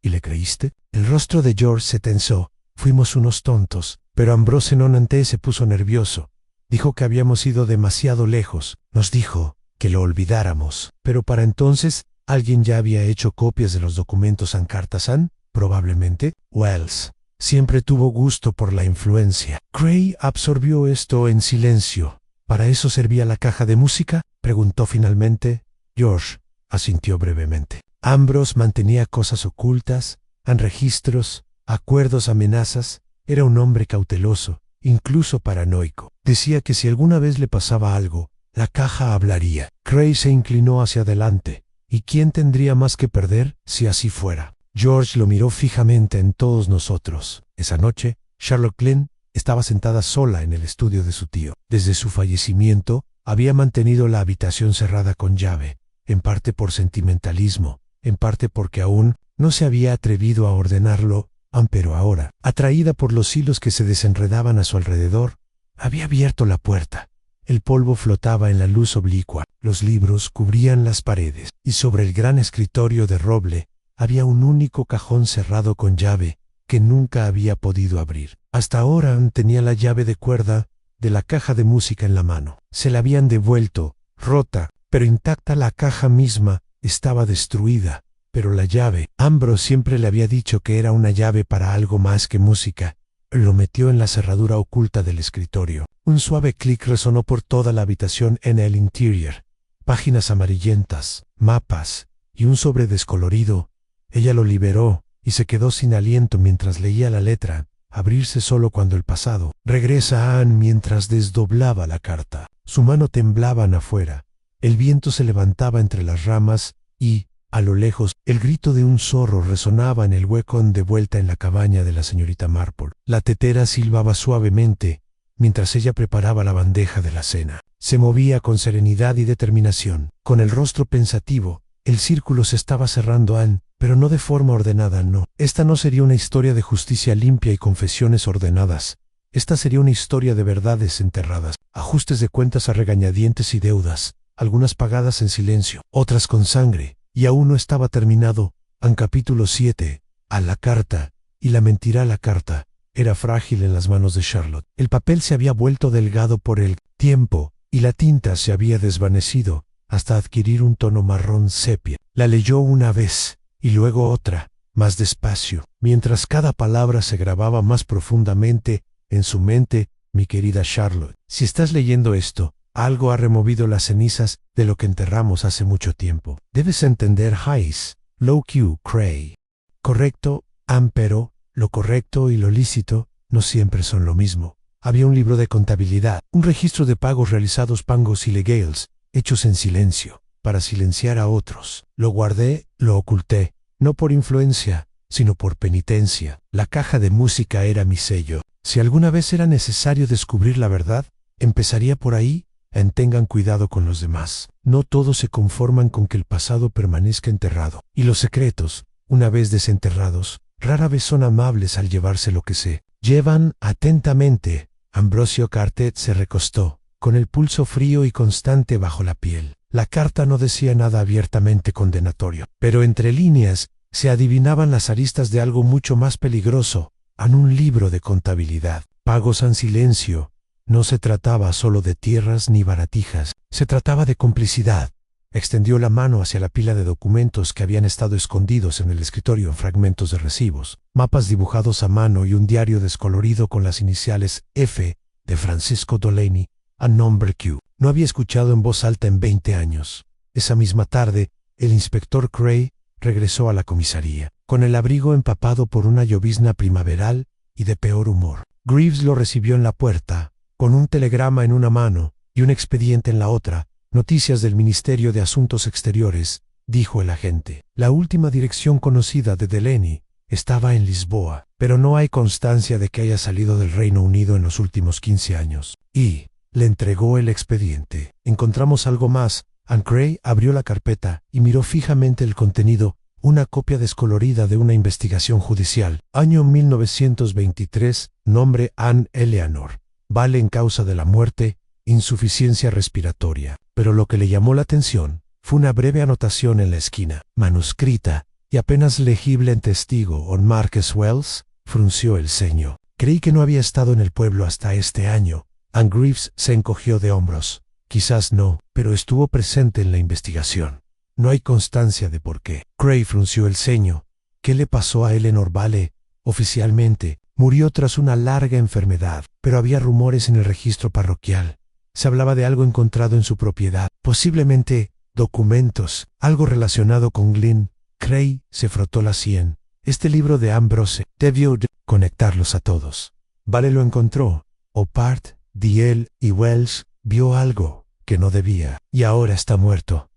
¿Y le creíste? El rostro de George se tensó. Fuimos unos tontos. Pero Ambrose Nonante se puso nervioso. Dijo que habíamos ido demasiado lejos. Nos dijo que lo olvidáramos. Pero para entonces, alguien ya había hecho copias de los documentos en Cartazán, probablemente. Wells siempre tuvo gusto por la influencia. Gray absorbió esto en silencio. ¿Para eso servía la caja de música?, preguntó finalmente. George asintió brevemente. Ambrose mantenía cosas ocultas, registros, acuerdos, amenazas. Era un hombre cauteloso, incluso paranoico. Decía que si alguna vez le pasaba algo, la caja hablaría. Gray se inclinó hacia adelante. ¿Y quién tendría más que perder si así fuera? George lo miró fijamente en todos nosotros. Esa noche, Charlotte Glynn estaba sentada sola en el estudio de su tío. Desde su fallecimiento, había mantenido la habitación cerrada con llave, en parte por sentimentalismo, en parte porque aún no se había atrevido a ordenarlo, pero ahora, atraída por los hilos que se desenredaban a su alrededor, había abierto la puerta. El polvo flotaba en la luz oblicua, los libros cubrían las paredes, y sobre el gran escritorio de roble había un único cajón cerrado con llave que nunca había podido abrir. Hasta ahora tenía la llave de cuerda de la caja de música en la mano. Se la habían devuelto, rota, pero intacta. La caja misma estaba destruida, pero la llave, Ambrose siempre le había dicho que era una llave para algo más que música. Lo metió en la cerradura oculta del escritorio. Un suave clic resonó por toda la habitación en el interior. Páginas amarillentas, mapas y un sobre descolorido. Ella lo liberó y se quedó sin aliento mientras leía la letra, abrirse solo cuando el pasado. Regresa a Anne mientras desdoblaba la carta. Su mano temblaba afuera. El viento se levantaba entre las ramas y, a lo lejos, el grito de un zorro resonaba en el hueco de vuelta en la cabaña de la señorita Marple. La tetera silbaba suavemente mientras ella preparaba la bandeja de la cena. Se movía con serenidad y determinación. Con el rostro pensativo, el círculo se estaba cerrando Anne, pero no de forma ordenada, no. Esta no sería una historia de justicia limpia y confesiones ordenadas. Esta sería una historia de verdades enterradas, ajustes de cuentas a regañadientes y deudas, algunas pagadas en silencio, otras con sangre, y aún no estaba terminado. En capítulo 7, a la carta, y la mentira a la carta era frágil en las manos de Charlotte. El papel se había vuelto delgado por el tiempo, y la tinta se había desvanecido hasta adquirir un tono marrón sepia. La leyó una vez, y luego otra, más despacio, mientras cada palabra se grababa más profundamente en su mente. Mi querida Charlotte, si estás leyendo esto, algo ha removido las cenizas de lo que enterramos hace mucho tiempo. Debes entender, Hayes, Low Q. Cray. Correcto, pero lo correcto y lo lícito no siempre son lo mismo. Había un libro de contabilidad, un registro de pagos realizados pagos ilegales, hechos en silencio, para silenciar a otros. Lo guardé, lo oculté, no por influencia, sino por penitencia. La caja de música era mi sello. Si alguna vez era necesario descubrir la verdad, empezaría por ahí. Tengan cuidado con los demás. No todos se conforman con que el pasado permanezca enterrado. Y los secretos, una vez desenterrados, rara vez son amables al llevarse lo que se llevan atentamente. Ambrosio Cartet se recostó, con el pulso frío y constante bajo la piel. La carta no decía nada abiertamente condenatorio, pero entre líneas se adivinaban las aristas de algo mucho más peligroso. En un libro de contabilidad, pagos en silencio. No se trataba solo de tierras ni baratijas, se trataba de complicidad. Extendió la mano hacia la pila de documentos que habían estado escondidos en el escritorio en fragmentos de recibos, mapas dibujados a mano y un diario descolorido con las iniciales F de Francisco Delaney a nombre Q. No había escuchado en voz alta en 20 años. Esa misma tarde, el inspector Cray regresó a la comisaría, con el abrigo empapado por una llovizna primaveral y de peor humor. Greaves lo recibió en la puerta, con un telegrama en una mano y un expediente en la otra. Noticias del Ministerio de Asuntos Exteriores, dijo el agente. La última dirección conocida de Delaney estaba en Lisboa, pero no hay constancia de que haya salido del Reino Unido en los últimos 15 años. Y le entregó el expediente. Encontramos algo más. Cray abrió la carpeta y miró fijamente el contenido. Una copia descolorida de una investigación judicial. Año 1923, nombre Anne Eleanor. Vale en causa de la muerte, insuficiencia respiratoria. Pero lo que le llamó la atención fue una breve anotación en la esquina, manuscrita y apenas legible en testigo. On Marcus Wells frunció el ceño. Creí que no había estado en el pueblo hasta este año. Greaves se encogió de hombros. Quizás no, pero estuvo presente en la investigación. No hay constancia de por qué. Cray frunció el ceño. ¿Qué le pasó a Eleanor Vale? Oficialmente, murió tras una larga enfermedad, pero había rumores en el registro parroquial. Se hablaba de algo encontrado en su propiedad, posiblemente documentos, algo relacionado con Glynn. Cray se frotó la sien. Este libro de Ambrose debió conectarlos a todos. Vale lo encontró. Opart, Diel y Wells vio algo que no debía, y ahora está muerto.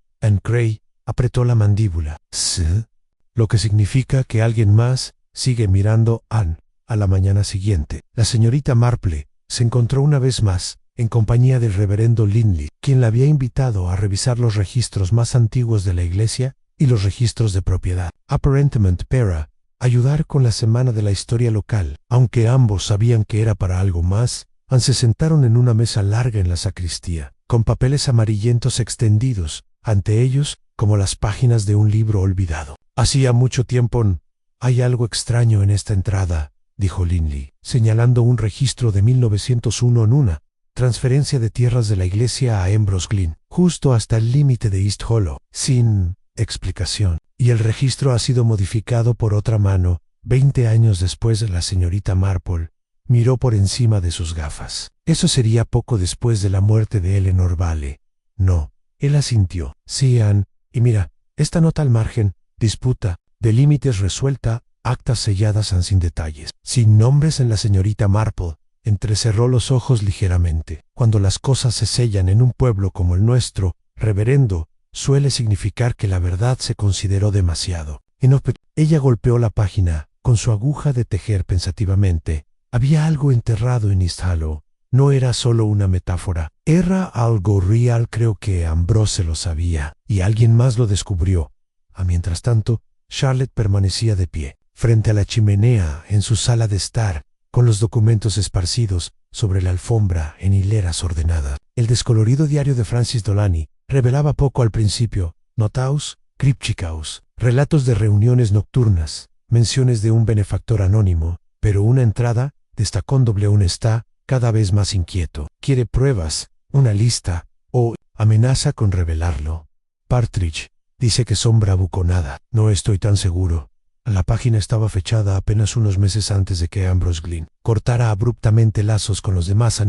Cray apretó la mandíbula. ¿Sí? Lo que significa que alguien más sigue mirando a Anne. A la mañana siguiente, la señorita Marple se encontró una vez más en compañía del reverendo Linley, quien la había invitado a revisar los registros más antiguos de la iglesia y los registros de propiedad. Aparentemente para ayudar con la semana de la historia local. Aunque ambos sabían que era para algo más, se sentaron en una mesa larga en la sacristía, con papeles amarillentos extendidos ante ellos como las páginas de un libro olvidado. Hacía mucho tiempo. Hay algo extraño en esta entrada, dijo Linley, señalando un registro de 1901 en una transferencia de tierras de la iglesia a Ambrose Glynn, justo hasta el límite de East Hollow, sin explicación. Y el registro ha sido modificado por otra mano. 20 años después. La señorita Marple miró por encima de sus gafas. Eso sería poco después de la muerte de Eleanor Vale. No, él asintió. Sí, Anne, y mira, esta nota al margen, disputa, de límites resuelta, actas selladas sin detalles, sin nombres. En la señorita Marple entrecerró los ojos ligeramente. Cuando las cosas se sellan en un pueblo como el nuestro, reverendo, suele significar que la verdad se consideró demasiado. Ella golpeó la página con su aguja de tejer pensativamente. Había algo enterrado en East Hollow. No era solo una metáfora. Era algo real. Creo que Ambrose lo sabía, y alguien más lo descubrió. Mientras tanto, Charlotte permanecía de pie, frente a la chimenea en su sala de estar, con los documentos esparcidos sobre la alfombra en hileras ordenadas. El descolorido diario de Francis Delaney revelaba poco al principio. Notaus, Crypticaus, relatos de reuniones nocturnas, menciones de un benefactor anónimo, pero una entrada, destacó W está cada vez más inquieto. Quiere pruebas, una lista, o amenaza con revelarlo. Partridge dice que son bravuconada. No estoy tan seguro. La página estaba fechada apenas unos meses antes de que Ambrose Glynn cortara abruptamente lazos con los demás.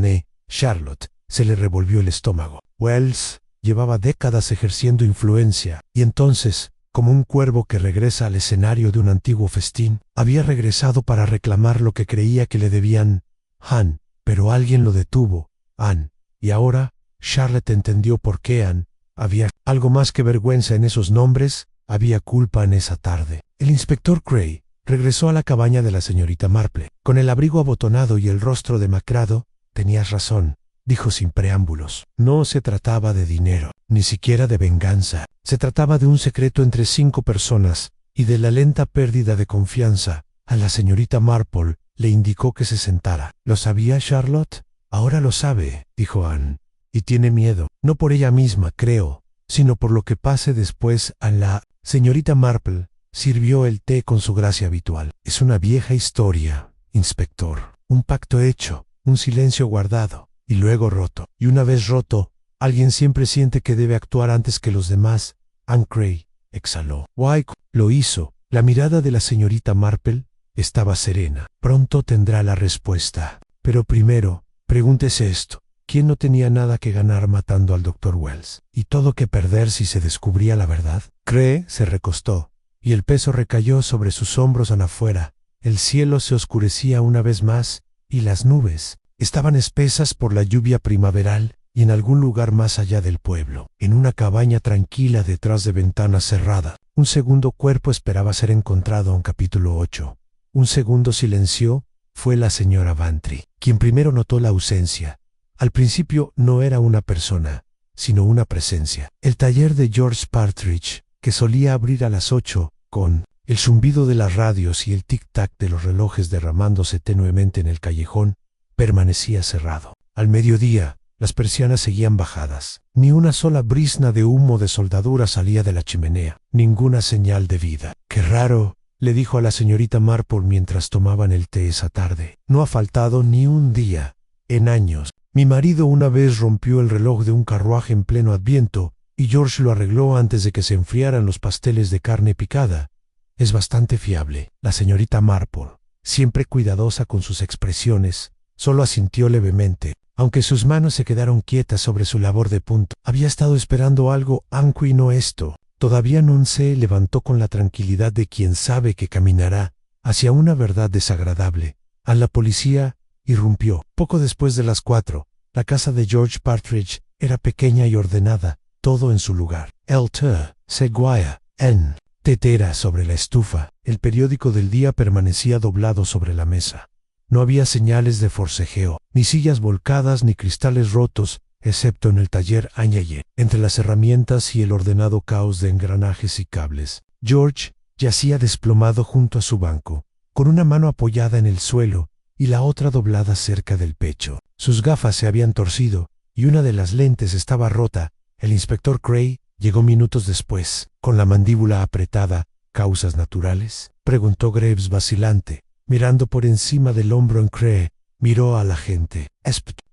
Charlotte se le revolvió el estómago. Wells llevaba décadas ejerciendo influencia, y entonces, como un cuervo que regresa al escenario de un antiguo festín, había regresado para reclamar lo que creía que le debían. Anne, pero alguien lo detuvo. Anne. Y ahora, Charlotte entendió por qué Anne. Había algo más que vergüenza en esos nombres, había culpa en esa tarde. El inspector Cray regresó a la cabaña de la señorita Marple. Con el abrigo abotonado y el rostro demacrado. Tenías razón, dijo sin preámbulos. No se trataba de dinero, ni siquiera de venganza. Se trataba de un secreto entre 5 personas, y de la lenta pérdida de confianza. A la señorita Marple le indicó que se sentara. ¿Lo sabía Charlotte? Ahora lo sabe, dijo Anne. Y tiene miedo, no por ella misma, creo, sino por lo que pase después. A la señorita Marple sirvió el té con su gracia habitual. Es una vieja historia, inspector. Un pacto hecho, un silencio guardado, y luego roto. Y una vez roto, alguien siempre siente que debe actuar antes que los demás. Anne Cray exhaló. Wyke lo hizo. La mirada de la señorita Marple estaba serena. Pronto tendrá la respuesta. Pero primero, pregúntese esto. ¿Quién no tenía nada que ganar matando al Dr. Wells? Y todo que perder si se descubría la verdad. Cray se recostó, y el peso recayó sobre sus hombros afuera. El cielo se oscurecía una vez más, y las nubes estaban espesas por la lluvia primaveral, y en algún lugar más allá del pueblo, en una cabaña tranquila detrás de ventana cerrada, un segundo cuerpo esperaba ser encontrado. En capítulo 8. Un segundo silencio. Fue la señora Bantry quien primero notó la ausencia. Al principio no era una persona, sino una presencia. El taller de George Partridge, que solía abrir a las 8, con el zumbido de las radios y el tic-tac de los relojes derramándose tenuemente en el callejón, permanecía cerrado. Al mediodía, las persianas seguían bajadas. Ni una sola brizna de humo de soldadura salía de la chimenea. Ninguna señal de vida. «Qué raro», le dijo a la señorita Marple mientras tomaban el té esa tarde. «No ha faltado ni un día, en años. Mi marido una vez rompió el reloj de un carruaje en pleno Adviento, y George lo arregló antes de que se enfriaran los pasteles de carne picada. Es bastante fiable». La señorita Marple, siempre cuidadosa con sus expresiones, solo asintió levemente, aunque sus manos se quedaron quietas sobre su labor de punto. Había estado esperando algo, anque y no esto. Todavía no se levantó con la tranquilidad de quien sabe que caminará hacia una verdad desagradable. A la policía irrumpió. Poco después de las 4, la casa de George Partridge era pequeña y ordenada, todo en su lugar. El té, seguía en tetera sobre la estufa. El periódico del día permanecía doblado sobre la mesa. No había señales de forcejeo, ni sillas volcadas ni cristales rotos, excepto en el taller añade, entre las herramientas y el ordenado caos de engranajes y cables. George yacía desplomado junto a su banco, con una mano apoyada en el suelo y la otra doblada cerca del pecho. Sus gafas se habían torcido y una de las lentes estaba rota. El inspector Cray llegó minutos después, con la mandíbula apretada. «¿Causas naturales?», preguntó Graves vacilante, mirando por encima del hombro en Cray. Miró a la gente.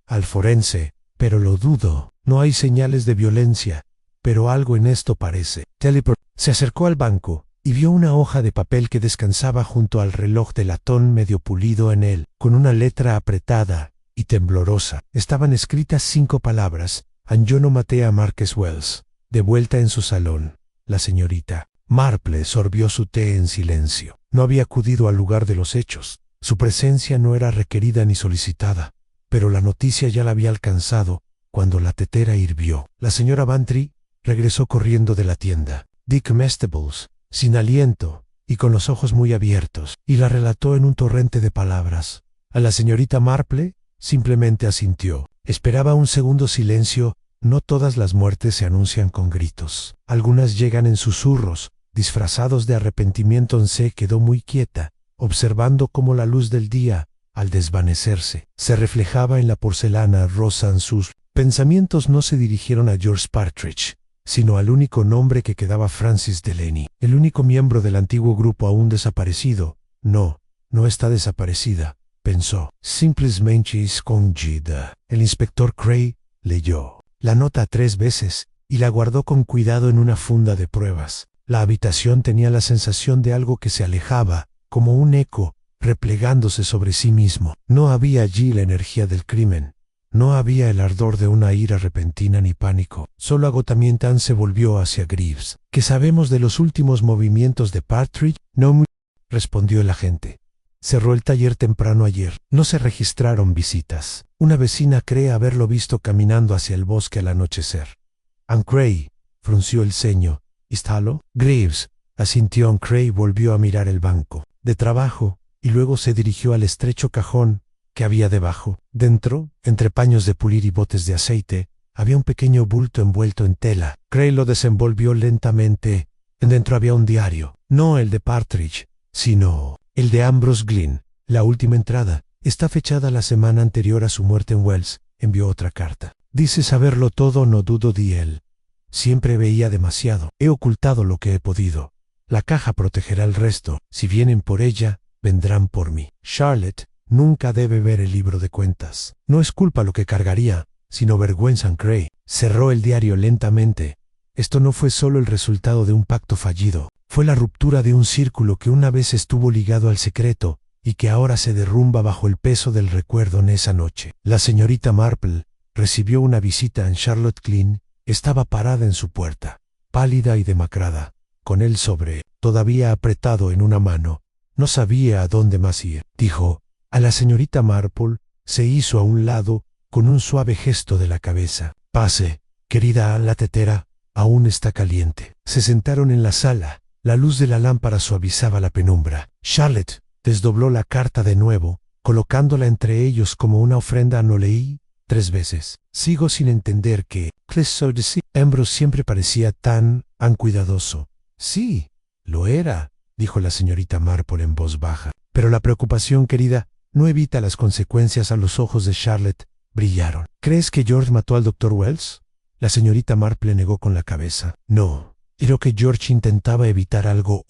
«Al forense, pero lo dudo. No hay señales de violencia, pero algo en esto parece». Teleport se acercó al banco y vio una hoja de papel que descansaba junto al reloj de latón medio pulido en él. Con una letra apretada y temblorosa estaban escritas 5 palabras: «Yo no maté a Marques Wells». De vuelta en su salón, la señorita Marple sorbió su té en silencio. No había acudido al lugar de los hechos. Su presencia no era requerida ni solicitada, pero la noticia ya la había alcanzado cuando la tetera hirvió. La señora Bantry regresó corriendo de la tienda. Dick Mestables, sin aliento y con los ojos muy abiertos, y la relató en un torrente de palabras. A la señorita Marple simplemente asintió. Esperaba un segundo silencio. No todas las muertes se anuncian con gritos. Algunas llegan en susurros, disfrazados de arrepentimiento. Se quedó muy quieta, observando cómo la luz del día, al desvanecerse, se reflejaba en la porcelana rosa en sus pensamientos. No se dirigieron a George Partridge, sino al único nombre que quedaba: Francis Delaney, el único miembro del antiguo grupo aún desaparecido. No, no está desaparecida, pensó. Simplesmente escondida. El inspector Cray leyó la nota 3 veces y la guardó con cuidado en una funda de pruebas. La habitación tenía la sensación de algo que se alejaba, como un eco, replegándose sobre sí mismo. No había allí la energía del crimen. No había el ardor de una ira repentina ni pánico. Solo agotamiento. Anne se volvió hacia Greaves. ¿Qué sabemos de los últimos movimientos de Partridge? No, respondió el agente. Cerró el taller temprano ayer. No se registraron visitas. Una vecina cree haberlo visto caminando hacia el bosque al anochecer. Anne Cray frunció el ceño. ¿Instalo? Greaves, asintió. Anne Cray volvió a mirar el banco de trabajo y luego se dirigió al estrecho cajón que había debajo. Dentro, entre paños de pulir y botes de aceite, había un pequeño bulto envuelto en tela. Cray lo desenvolvió lentamente. Dentro había un diario, no el de Partridge, sino el de Ambrose Glynn. La última entrada está fechada la semana anterior a su muerte en Wells. Envió otra carta. Dice saberlo todo, no dudo de él. Siempre veía demasiado. He ocultado lo que he podido. La caja protegerá el resto. Si vienen por ella, vendrán por mí. Charlotte nunca debe ver el libro de cuentas. No es culpa lo que cargaría, sino vergüenza. Anne Cray cerró el diario lentamente. Esto no fue solo el resultado de un pacto fallido. Fue la ruptura de un círculo que una vez estuvo ligado al secreto y que ahora se derrumba bajo el peso del recuerdo. En esa noche, la señorita Marple recibió una visita. En Charlotte Glynn estaba parada en su puerta, pálida y demacrada, con el sobre todavía apretado en una mano. No sabía a dónde más ir. Dijo a la señorita Marple. Se hizo a un lado con un suave gesto de la cabeza. Pase, querida. La tetera aún está caliente. Se sentaron en la sala. La luz de la lámpara suavizaba la penumbra. Charlotte desdobló la carta de nuevo, colocándola entre ellos como una ofrenda. No leí 3 veces. Sigo sin entender que Ambrose siempre parecía tan cuidadoso. Sí, lo era, dijo la señorita Marple en voz baja. Pero la preocupación, querida, no evita las consecuencias. A los ojos de Charlotte brillaron. ¿Crees que George mató al Dr. Wells? La señorita Marple negó con la cabeza. No, creo que George intentaba evitar algo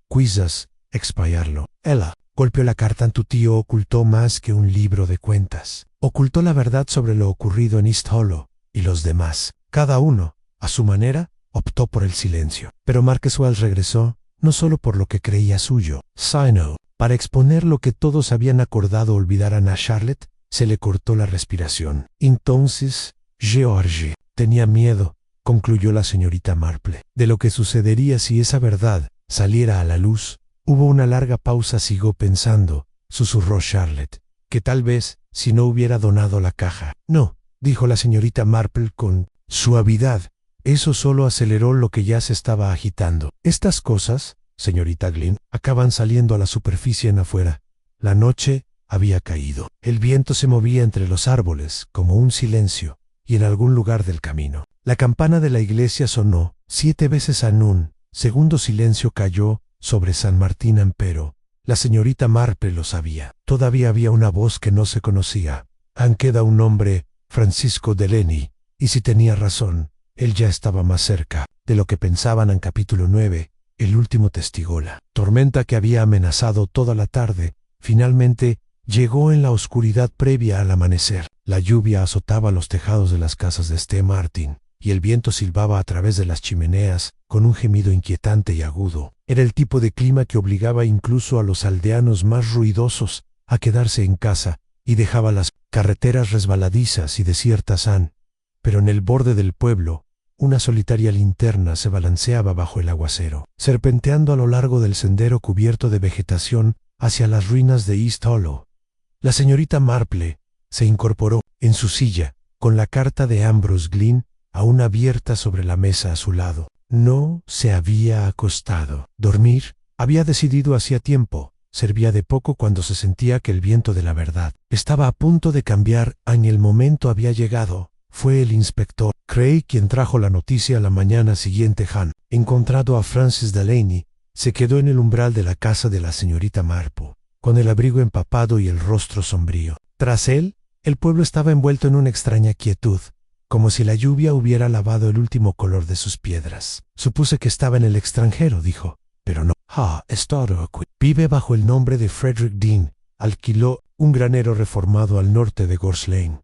quizás expiarlo. Ella golpeó la carta. Tu tío ocultó más que un libro de cuentas. Ocultó la verdad sobre lo ocurrido en East Hollow, y los demás, cada uno, a su manera, optó por el silencio. Pero Marquess Wells regresó, no solo por lo que creía suyo, sino para exponer lo que todos habían acordado olvidaran. A Charlotte se le cortó la respiración. Entonces, George tenía miedo, concluyó la señorita Marple, de lo que sucedería si esa verdad saliera a la luz. Hubo una larga pausa. Sigo pensando, susurró Charlotte, que tal vez, si no hubiera donado la caja. No, dijo la señorita Marple con suavidad. Eso solo aceleró lo que ya se estaba agitando. Estas cosas, señorita Glynn, acaban saliendo a la superficie en afuera. La noche había caído. El viento se movía entre los árboles, como un silencio, y en algún lugar del camino. La campana de la iglesia sonó 7 veces. En un segundo silencio cayó sobre San Martín. Empero la señorita Marple lo sabía. Todavía había una voz que no se conocía. Queda un hombre, Francisco Delaney, y si tenía razón, él ya estaba más cerca de lo que pensaban. En capítulo 9, el último testigo. La tormenta que había amenazado toda la tarde, finalmente, llegó en la oscuridad previa al amanecer. La lluvia azotaba los tejados de las casas de St. Martin, y el viento silbaba a través de las chimeneas con un gemido inquietante y agudo. Era el tipo de clima que obligaba incluso a los aldeanos más ruidosos a quedarse en casa y dejaba las carreteras resbaladizas y desiertas. Pero en el borde del pueblo, una solitaria linterna se balanceaba bajo el aguacero, serpenteando a lo largo del sendero cubierto de vegetación hacia las ruinas de East Hollow. La señorita Marple se incorporó en su silla, con la carta de Ambrose Glynn aún abierta sobre la mesa a su lado. No se había acostado. Dormir, había decidido hacía tiempo, servía de poco cuando se sentía que el viento de la verdad estaba a punto de cambiar. En el momento había llegado. Fue el inspector Cray quien trajo la noticia. La mañana siguiente, encontrado a Francis Delaney, se quedó en el umbral de la casa de la señorita Marple, con el abrigo empapado y el rostro sombrío. Tras él, el pueblo estaba envuelto en una extraña quietud. como si la lluvia hubiera lavado el último color de sus piedras. Supuse que estaba en el extranjero, dijo, pero no. Estado aquí. Vive bajo el nombre de Frederick Dean. Alquiló un granero reformado al norte de Gorse Lane.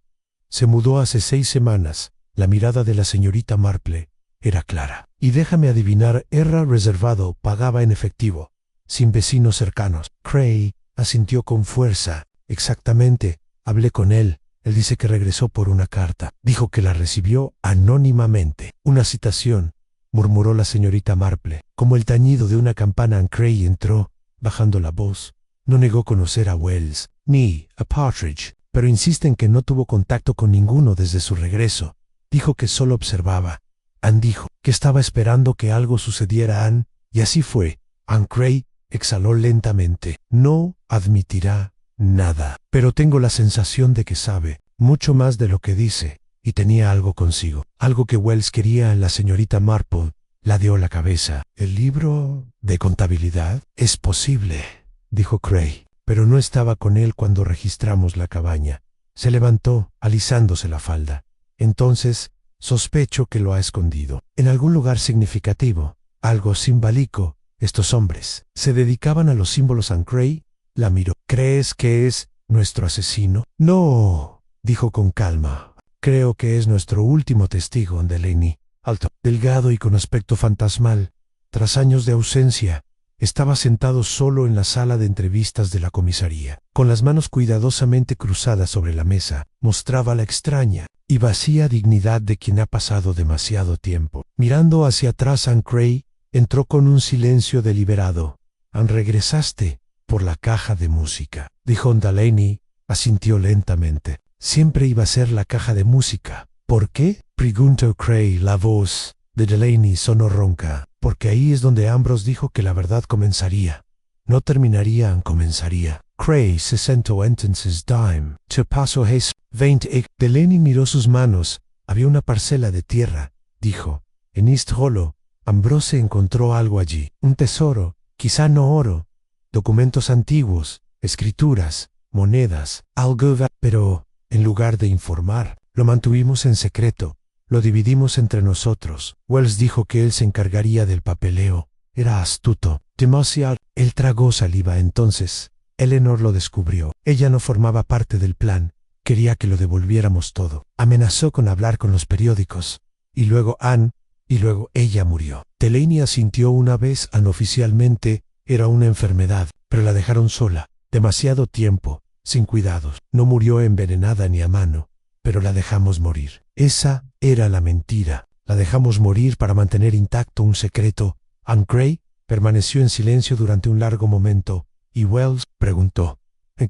Se mudó hace 6 semanas. La mirada de la señorita Marple era clara. Y déjame adivinar, era reservado, pagaba en efectivo, sin vecinos cercanos. Cray asintió con fuerza. Exactamente, hablé con él. Él dice que regresó por una carta. Dijo que la recibió anónimamente. Una citación, murmuró la señorita Marple. Como el tañido de una campana, Cray entró, bajando la voz. No negó conocer a Wells, ni a Partridge, pero insiste en que no tuvo contacto con ninguno desde su regreso. Dijo que solo observaba. Anne dijo que estaba esperando que algo sucediera a Anne, y así fue. Anne Cray exhaló lentamente. No admitirá nada, pero tengo la sensación de que sabe mucho más de lo que dice, y tenía algo consigo. Algo que Wells quería en la señorita Marple. Ladeó la cabeza. ¿El libro de contabilidad? Es posible, dijo Cray, pero no estaba con él cuando registramos la cabaña. Se levantó, alisándose la falda. Entonces, sospecho que lo ha escondido en algún lugar significativo, algo simbólico. Estos hombres se dedicaban a los símbolos. Anne Cray la miró. ¿Crees que es nuestro asesino? No, dijo con calma. Creo que es nuestro último testigo. Delaney, alto, delgado y con aspecto fantasmal, tras años de ausencia, estaba sentado solo en la sala de entrevistas de la comisaría. Con las manos cuidadosamente cruzadas sobre la mesa, mostraba la extraña y vacía dignidad de quien ha pasado demasiado tiempo. Mirando hacia atrás, Anne Cray entró con un silencio deliberado. Anne, regresaste por la caja de música, dijo. Delaney asintió lentamente. Siempre iba a ser la caja de música. ¿Por qué?, preguntó Cray. La voz de Delaney sonó ronca. Porque ahí es donde Ambrose dijo que la verdad comenzaría. No terminaría, Anne comenzaría. Cray se sentó. Entonces dime, te paso es 20. Delaney miró sus manos. Había una parcela de tierra, dijo. En East Hollow. Ambrose encontró algo allí. Un tesoro, quizá no oro. Documentos antiguos, escrituras, monedas, algo. Pero, en lugar de informar, lo mantuvimos en secreto. Lo dividimos entre nosotros. Wells dijo que él se encargaría del papeleo. Era astuto. Demasiado. Él tragó saliva. Entonces, Eleanor lo descubrió. Ella no formaba parte del plan. Quería que lo devolviéramos todo. Amenazó con hablar con los periódicos. Y luego Anne, y luego ella murió. Delaney asintió una vez. Anne oficialmente era una enfermedad, pero la dejaron sola. Demasiado tiempo, sin cuidados. No murió envenenada ni a mano, pero la dejamos morir. Esa era la mentira. La dejamos morir para mantener intacto un secreto. Anne Cray permaneció en silencio durante un largo momento, y Wells preguntó.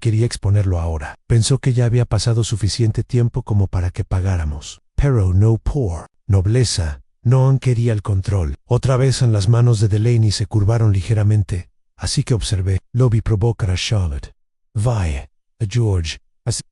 Quería exponerlo ahora. Pensó que ya había pasado suficiente tiempo como para que pagáramos. Pero no por nobleza. No. Anne quería el control. Otra vez en las manos de Delaney se curvaron ligeramente, así que observé. Lo vi provocar a Charlotte. Vaya, a George.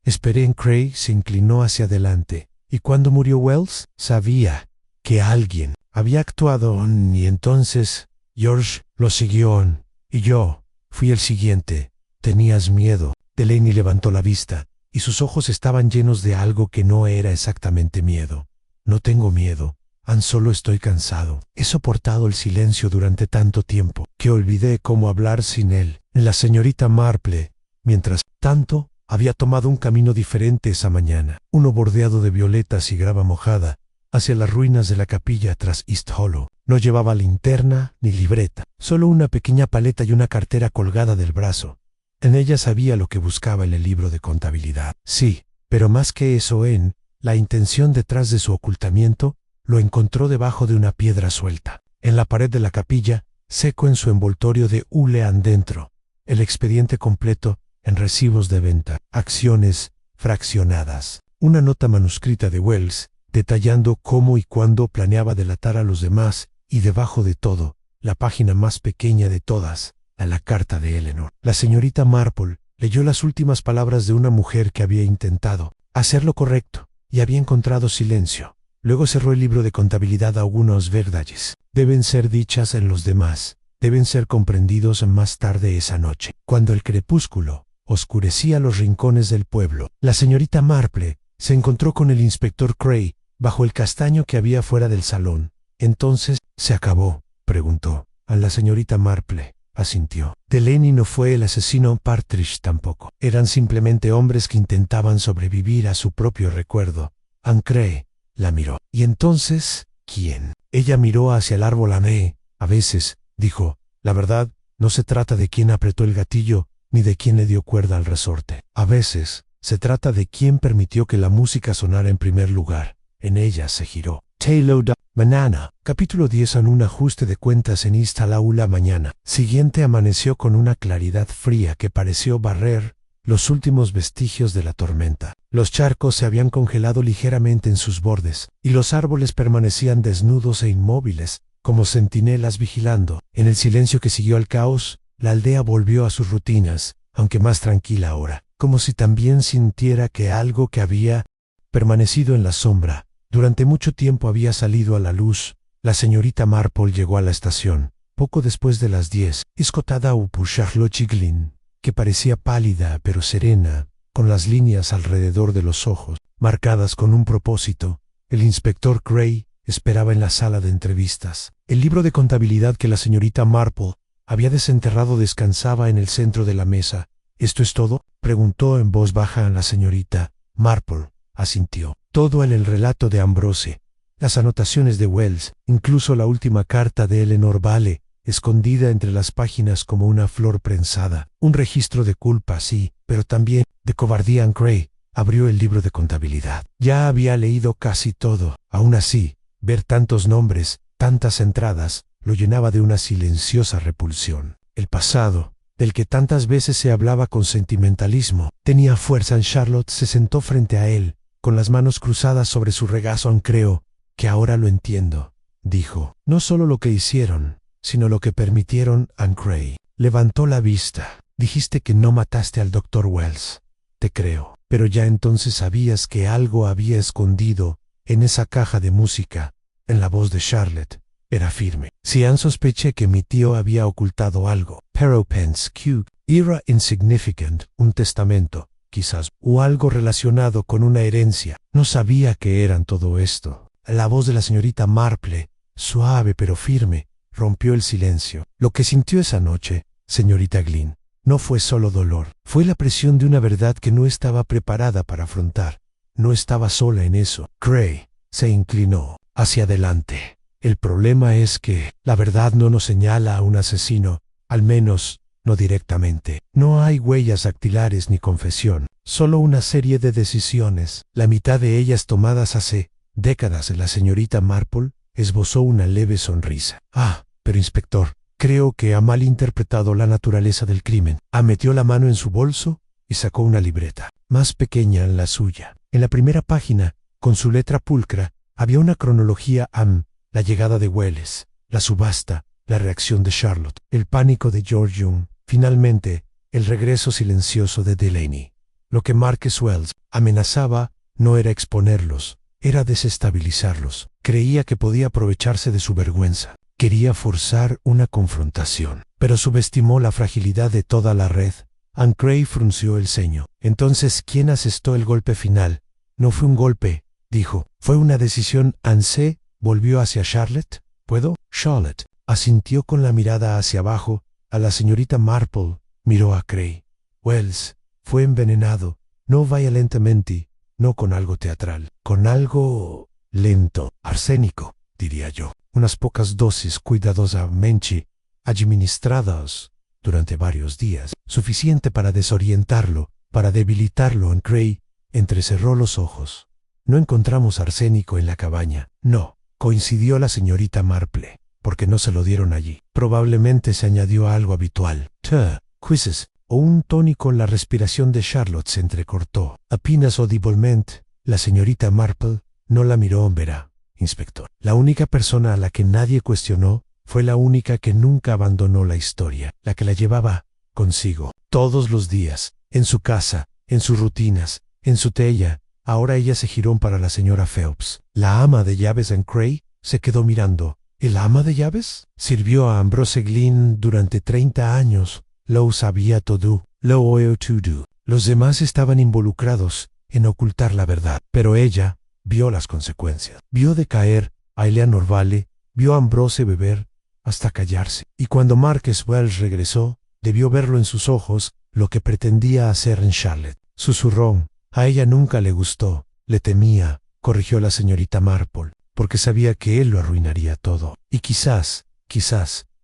Esperé. En Cray se inclinó hacia adelante. ¿Y cuando murió Wells? Sabía que alguien había actuado, y entonces George lo siguió, y yo fui el siguiente. Tenías miedo. Delaney levantó la vista, y sus ojos estaban llenos de algo que no era exactamente miedo. No tengo miedo. Anne, solo estoy cansado. He soportado el silencio durante tanto tiempo que olvidé cómo hablar sin él. La señorita Marple, mientras tanto, había tomado un camino diferente esa mañana, uno bordeado de violetas y grava mojada, hacia las ruinas de la capilla tras East Hollow. No llevaba linterna ni libreta, solo una pequeña paleta y una cartera colgada del brazo. En ella sabía lo que buscaba en el libro de contabilidad. Sí, pero más que eso, en la intención detrás de su ocultamiento, lo encontró debajo de una piedra suelta, en la pared de la capilla, seco en su envoltorio de hule. Dentro, el expediente completo en recibos de venta, acciones fraccionadas, una nota manuscrita de Wells, detallando cómo y cuándo planeaba delatar a los demás, y debajo de todo, la página más pequeña de todas, la carta de Eleanor. La señorita Marple leyó las últimas palabras de una mujer que había intentado hacer lo correcto y había encontrado silencio. Luego cerró el libro de contabilidad. Algunas verdades deben ser dichas en los demás, deben ser comprendidos más tarde esa noche, cuando el crepúsculo oscurecía los rincones del pueblo. La señorita Marple se encontró con el inspector Cray bajo el castaño que había fuera del salón. Entonces, ¿se acabó?, preguntó. A la señorita Marple asintió. Delaney no fue el asesino, Partridge tampoco. Eran simplemente hombres que intentaban sobrevivir a su propio recuerdo. Ancree la miró. ¿Y entonces quién? Ella miró hacia el árbol Ané. A veces, dijo, la verdad, no se trata de quién apretó el gatillo, ni de quién le dio cuerda al resorte. A veces, se trata de quién permitió que la música sonara en primer lugar. En ella se giró. Taylor da Banana. Capítulo 10. En un ajuste de cuentas en East Hall la mañana siguiente amaneció con una claridad fría que pareció barrer los últimos vestigios de la tormenta. Los charcos se habían congelado ligeramente en sus bordes, y los árboles permanecían desnudos e inmóviles, como centinelas vigilando. En el silencio que siguió al caos, la aldea volvió a sus rutinas, aunque más tranquila ahora, como si también sintiera que algo que había permanecido en la sombra durante mucho tiempo había salido a la luz. La señorita Marple llegó a la estación poco después de las 10, escotada por Charlotte Chiglin, que parecía pálida pero serena, con las líneas alrededor de los ojos marcadas con un propósito. El inspector Gray esperaba en la sala de entrevistas. El libro de contabilidad que la señorita Marple había desenterrado descansaba en el centro de la mesa. ¿Esto es todo?, preguntó en voz baja a la señorita. Marple asintió. Todo el relato de Ambrose, las anotaciones de Wells, incluso la última carta de Eleanor Vale, escondida entre las páginas como una flor prensada. Un registro de culpa, sí, pero también de cobardía. Gray abrió el libro de contabilidad. Ya había leído casi todo. Aún así, ver tantos nombres, tantas entradas, lo llenaba de una silenciosa repulsión. El pasado, del que tantas veces se hablaba con sentimentalismo, tenía fuerza. Charlotte se sentó frente a él, con las manos cruzadas sobre su regazo. Creo que ahora lo entiendo, dijo. No solo lo que hicieron, sino lo que permitieron. Gray levantó la vista. Dijiste que no mataste al Dr. Wells. Te creo. Pero ya entonces sabías que algo había escondido en esa caja de música. En la voz de Charlotte era firme. Si sospeché que mi tío había ocultado algo. Pero pensé que era insignificant, un testamento, quizás, o algo relacionado con una herencia. No sabía que eran todo esto. La voz de la señorita Marple, suave pero firme, rompió el silencio. Lo que sintió esa noche, señorita Glynn, no fue solo dolor. Fue la presión de una verdad que no estaba preparada para afrontar. No estaba sola en eso. Gray se inclinó hacia adelante. El problema es que la verdad no nos señala a un asesino, al menos no directamente. No hay huellas dactilares ni confesión, solo una serie de decisiones, la mitad de ellas tomadas hace décadas. La señorita Marple esbozó una leve sonrisa. Pero inspector, creo que ha malinterpretado la naturaleza del crimen. Metió la mano en su bolso y sacó una libreta, más pequeña en la suya. En la primera página, con su letra pulcra, había una cronología. La llegada de Wells, la subasta, la reacción de Charlotte, el pánico de George Young, finalmente, el regreso silencioso de Delaney. Lo que Marcus Wells amenazaba no era exponerlos, era desestabilizarlos. Creía que podía aprovecharse de su vergüenza. Quería forzar una confrontación, pero subestimó la fragilidad de toda la red. Gray frunció el ceño. Entonces, ¿quién asestó el golpe final? No fue un golpe, dijo. Fue una decisión. Anse volvió hacia Charlotte. ¿Puedo? Charlotte asintió con la mirada hacia abajo. A la señorita Marple miró a Gray. Wells fue envenenado, no violentamente, no con algo teatral, con algo lento, arsénico, diría yo. Unas pocas dosis cuidadosamente administradas durante varios días, suficiente para desorientarlo, para debilitarlo. Gray entrecerró los ojos. No encontramos arsénico en la cabaña. No, coincidió la señorita Marple, porque no se lo dieron allí. Probablemente se añadió algo habitual. Quizzes, o un tónico. La respiración de Charlotte se entrecortó. Apenas audiblemente, la señorita Marple no la miró. Verá, inspector. La única persona a la que nadie cuestionó fue la única que nunca abandonó la historia, la que la llevaba consigo todos los días, en su casa, en sus rutinas, en su tella. Ahora ella se giró para la señora Phelps. La ama de llaves. Gray se quedó mirando. ¿El ama de llaves? Sirvió a Ambrose Glynn durante 30 años. Lo sabía todo. Lo oyó todo. Los demás estaban involucrados en ocultar la verdad. Pero ella vio las consecuencias. Vio decaer a Eleanor Vale, vio a Ambrose beber hasta callarse. Y cuando Marquess Wells regresó, debió verlo en sus ojos, lo que pretendía hacer en Charlotte. Susurró: a ella nunca le gustó, le temía, corrigió la señorita Marple, porque sabía que él lo arruinaría todo. Y quizás,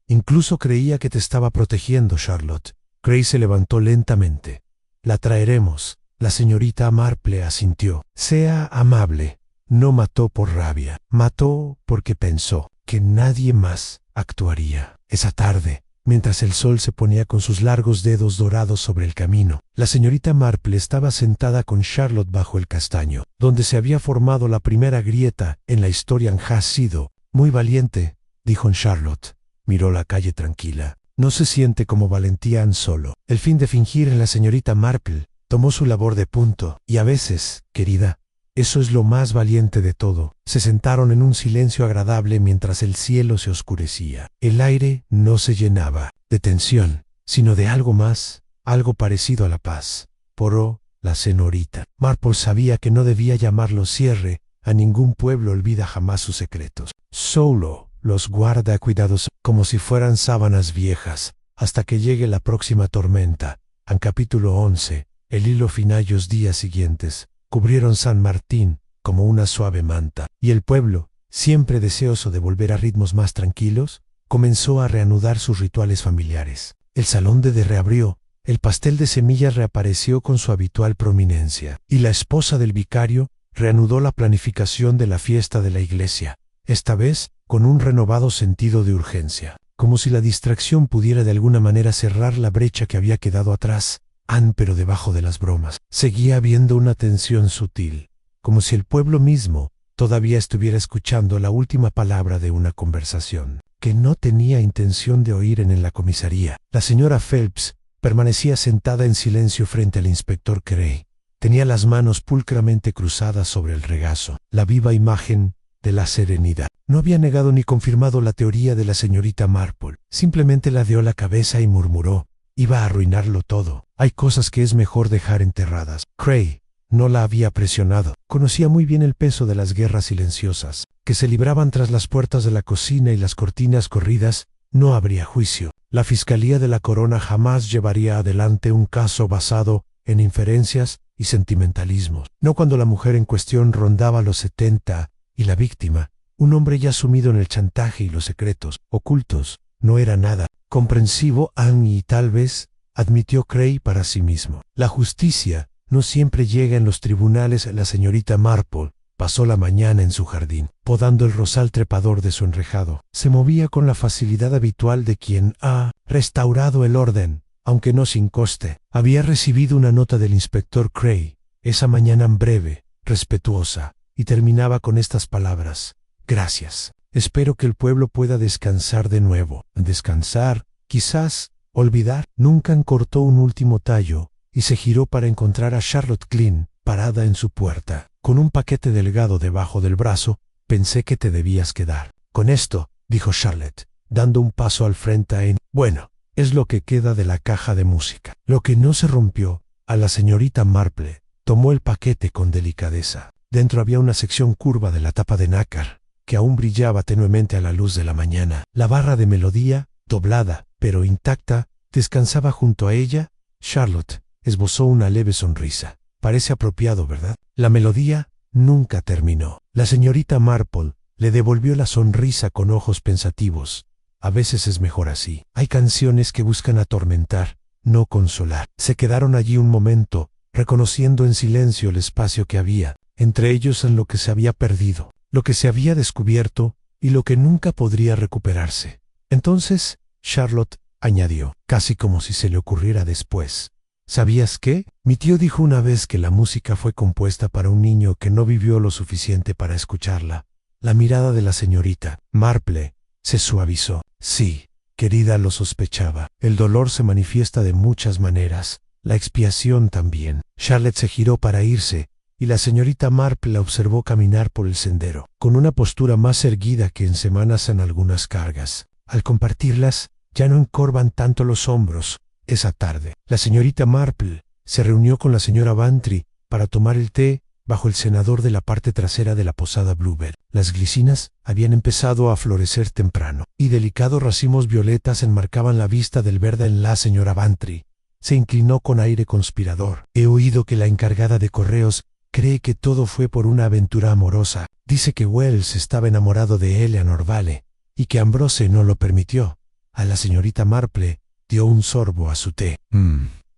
incluso creía que te estaba protegiendo, Charlotte. Gray se levantó lentamente. La traeremos. La señorita Marple asintió. Sea amable. No mató por rabia. Mató porque pensó que nadie más actuaría. Esa tarde, mientras el sol se ponía con sus largos dedos dorados sobre el camino, la señorita Marple estaba sentada con Charlotte bajo el castaño, donde se había formado la primera grieta en la historia. «Has sido muy valiente», dijo Charlotte. Miró la calle tranquila. No se siente como valentía solo. El fin de fingir en la señorita Marple tomó su labor de punto. Y a veces, querida, eso es lo más valiente de todo. Se sentaron en un silencio agradable mientras el cielo se oscurecía. El aire no se llenaba de tensión, sino de algo más, algo parecido a la paz. Poró la señorita. Marple sabía que no debía llamarlo cierre. A ningún pueblo olvida jamás sus secretos. Solo los guarda cuidados como si fueran sábanas viejas, hasta que llegue la próxima tormenta. En capítulo 11, el hilo final. Los días siguientes cubrieron San Martín como una suave manta, y el pueblo, siempre deseoso de volver a ritmos más tranquilos, comenzó a reanudar sus rituales familiares. El salón de reabrió, el pastel de semillas reapareció con su habitual prominencia, y la esposa del vicario reanudó la planificación de la fiesta de la iglesia, esta vez con un renovado sentido de urgencia, como si la distracción pudiera de alguna manera cerrar la brecha que había quedado atrás. Pero debajo de las bromas seguía habiendo una tensión sutil, como si el pueblo mismo todavía estuviera escuchando la última palabra de una conversación que no tenía intención de oír en la comisaría. La señora Phelps permanecía sentada en silencio frente al inspector Gray. Tenía las manos pulcramente cruzadas sobre el regazo, la viva imagen de la serenidad. No había negado ni confirmado la teoría de la señorita Marple, simplemente ladeó la cabeza y murmuró: iba a arruinarlo todo. Hay cosas que es mejor dejar enterradas. Gray no la había presionado. Conocía muy bien el peso de las guerras silenciosas, que se libraban tras las puertas de la cocina y las cortinas corridas. No habría juicio. La Fiscalía de la Corona jamás llevaría adelante un caso basado en inferencias y sentimentalismos. No cuando la mujer en cuestión rondaba los 70 y la víctima, un hombre ya sumido en el chantaje y los secretos ocultos, no era nada comprensivo. Y tal vez, admitió Gray para sí mismo, la justicia no siempre llega en los tribunales. La señorita Marple pasó la mañana en su jardín, podando el rosal trepador de su enrejado. Se movía con la facilidad habitual de quien ha restaurado el orden, aunque no sin coste. Había recibido una nota del inspector Gray esa mañana, breve, respetuosa, y terminaba con estas palabras: gracias. Espero que el pueblo pueda descansar de nuevo. Descansar, quizás, olvidar. Nunca cortó un último tallo y se giró para encontrar a Charlotte Glynn parada en su puerta, con un paquete delgado debajo del brazo. Pensé que te debías quedar con esto, dijo Charlotte, dando un paso al frente. Bueno, es lo que queda de la caja de música. Lo que no se rompió. A la señorita Marple tomó el paquete con delicadeza. Dentro había una sección curva de la tapa de nácar, que aún brillaba tenuemente a la luz de la mañana. La barra de melodía, doblada, pero intacta, descansaba junto a ella. Charlotte esbozó una leve sonrisa. Parece apropiado, ¿verdad? La melodía nunca terminó. La señorita Marple le devolvió la sonrisa con ojos pensativos. A veces es mejor así. Hay canciones que buscan atormentar, no consolar. Se quedaron allí un momento, reconociendo en silencio el espacio que había entre ellos, en lo que se había perdido, lo que se había descubierto y lo que nunca podría recuperarse. Entonces, Charlotte añadió, casi como si se le ocurriera después: ¿sabías qué? Mi tío dijo una vez que la música fue compuesta para un niño que no vivió lo suficiente para escucharla. La mirada de la señorita Marple se suavizó. Sí, querida, lo sospechaba. El dolor se manifiesta de muchas maneras, la expiación también. Charlotte se giró para irse, y la señorita Marple la observó caminar por el sendero, con una postura más erguida que en semanas en algunas cargas. Al compartirlas, ya no encorvan tanto los hombros. Esa tarde, la señorita Marple se reunió con la señora Bantry para tomar el té bajo el cenador de la parte trasera de la posada Bluebell. Las glicinas habían empezado a florecer temprano, y delicados racimos violetas enmarcaban la vista del verde en la señora Bantry. Se inclinó con aire conspirador. He oído que la encargada de correos cree que todo fue por una aventura amorosa. Dice que Wells estaba enamorado de Eleanor Vale, y que Ambrose no lo permitió. A la señorita Marple dio un sorbo a su té.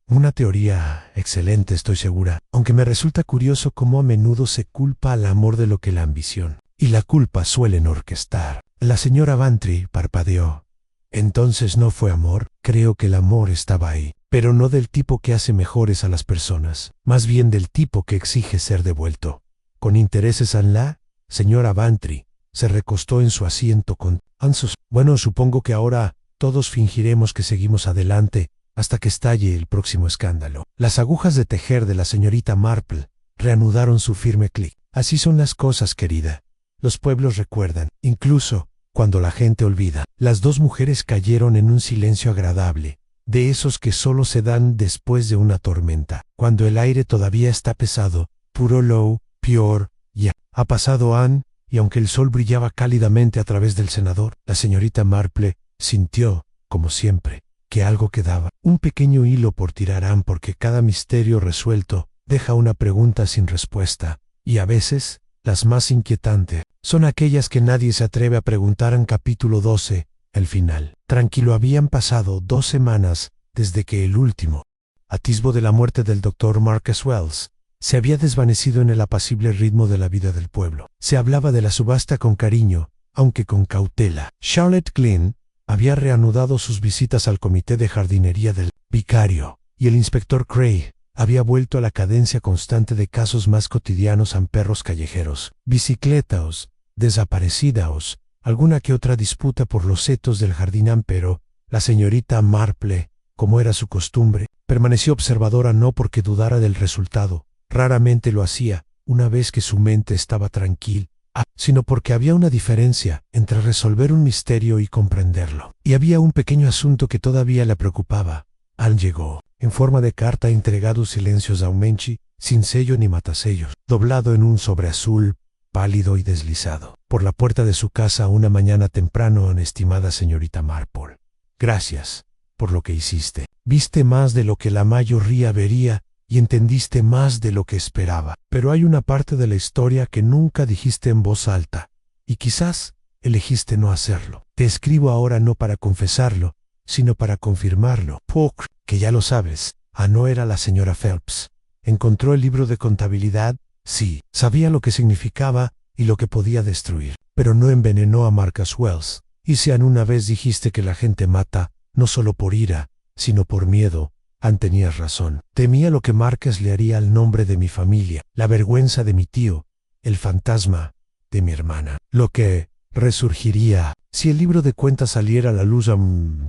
Una teoría excelente, estoy segura, aunque me resulta curioso cómo a menudo se culpa al amor de lo que la ambición. Y la culpa suelen orquestar. La señora Bantry parpadeó. Entonces no fue amor. Creo que el amor estaba ahí, pero no del tipo que hace mejores a las personas, más bien del tipo que exige ser devuelto. Con intereses en la señora Bantry se recostó en su asiento con ansos. Bueno, supongo que ahora todos fingiremos que seguimos adelante hasta que estalle el próximo escándalo. Las agujas de tejer de la señorita Marple reanudaron su firme clic. Así son las cosas, querida. Los pueblos recuerdan, incluso cuando la gente olvida. Las dos mujeres cayeron en un silencio agradable, de esos que solo se dan después de una tormenta, cuando el aire todavía está pesado. Puro low, peor, ya. Ha pasado Anne, y aunque el sol brillaba cálidamente a través del cenador, la señorita Marple sintió, como siempre, que algo quedaba. Un pequeño hilo por tirar, Anne, porque cada misterio resuelto deja una pregunta sin respuesta, y a veces, las más inquietantes, son aquellas que nadie se atreve a preguntar. En capítulo 12, el final. Tranquilo, habían pasado 2 semanas desde que el último atisbo de la muerte del Dr. Marcus Wells se había desvanecido en el apacible ritmo de la vida del pueblo. Se hablaba de la subasta con cariño, aunque con cautela. Charlotte Glynn había reanudado sus visitas al comité de jardinería del vicario, y el inspector Cray había vuelto a la cadencia constante de casos más cotidianos en perros callejeros, bicicletas desaparecidas, alguna que otra disputa por los setos del jardín, pero la señorita Marple, como era su costumbre, permaneció observadora, no porque dudara del resultado, raramente lo hacía una vez que su mente estaba tranquila, sino porque había una diferencia entre resolver un misterio y comprenderlo. Y había un pequeño asunto que todavía la preocupaba. Anne llegó, en forma de carta, entregado silencios a Aumenchi, sin sello ni matasellos, doblado en un sobre azul, pálido y deslizado, por la puerta de su casa una mañana temprano. Estimada señorita Marple, gracias por lo que hiciste. Viste más de lo que la mayoría vería y entendiste más de lo que esperaba. Pero hay una parte de la historia que nunca dijiste en voz alta, y quizás elegiste no hacerlo. Te escribo ahora no para confesarlo, sino para confirmarlo. Poc, que ya lo sabes, no era la señora Phelps. Encontró el libro de contabilidad, sí, sabía lo que significaba y lo que podía destruir, pero no envenenó a Marcus Wells. Y si una vez dijiste que la gente mata, no solo por ira, sino por miedo, tenías razón. Temía lo que Marcus le haría al nombre de mi familia, la vergüenza de mi tío, el fantasma de mi hermana, lo que resurgiría si el libro de cuentas saliera a la luz.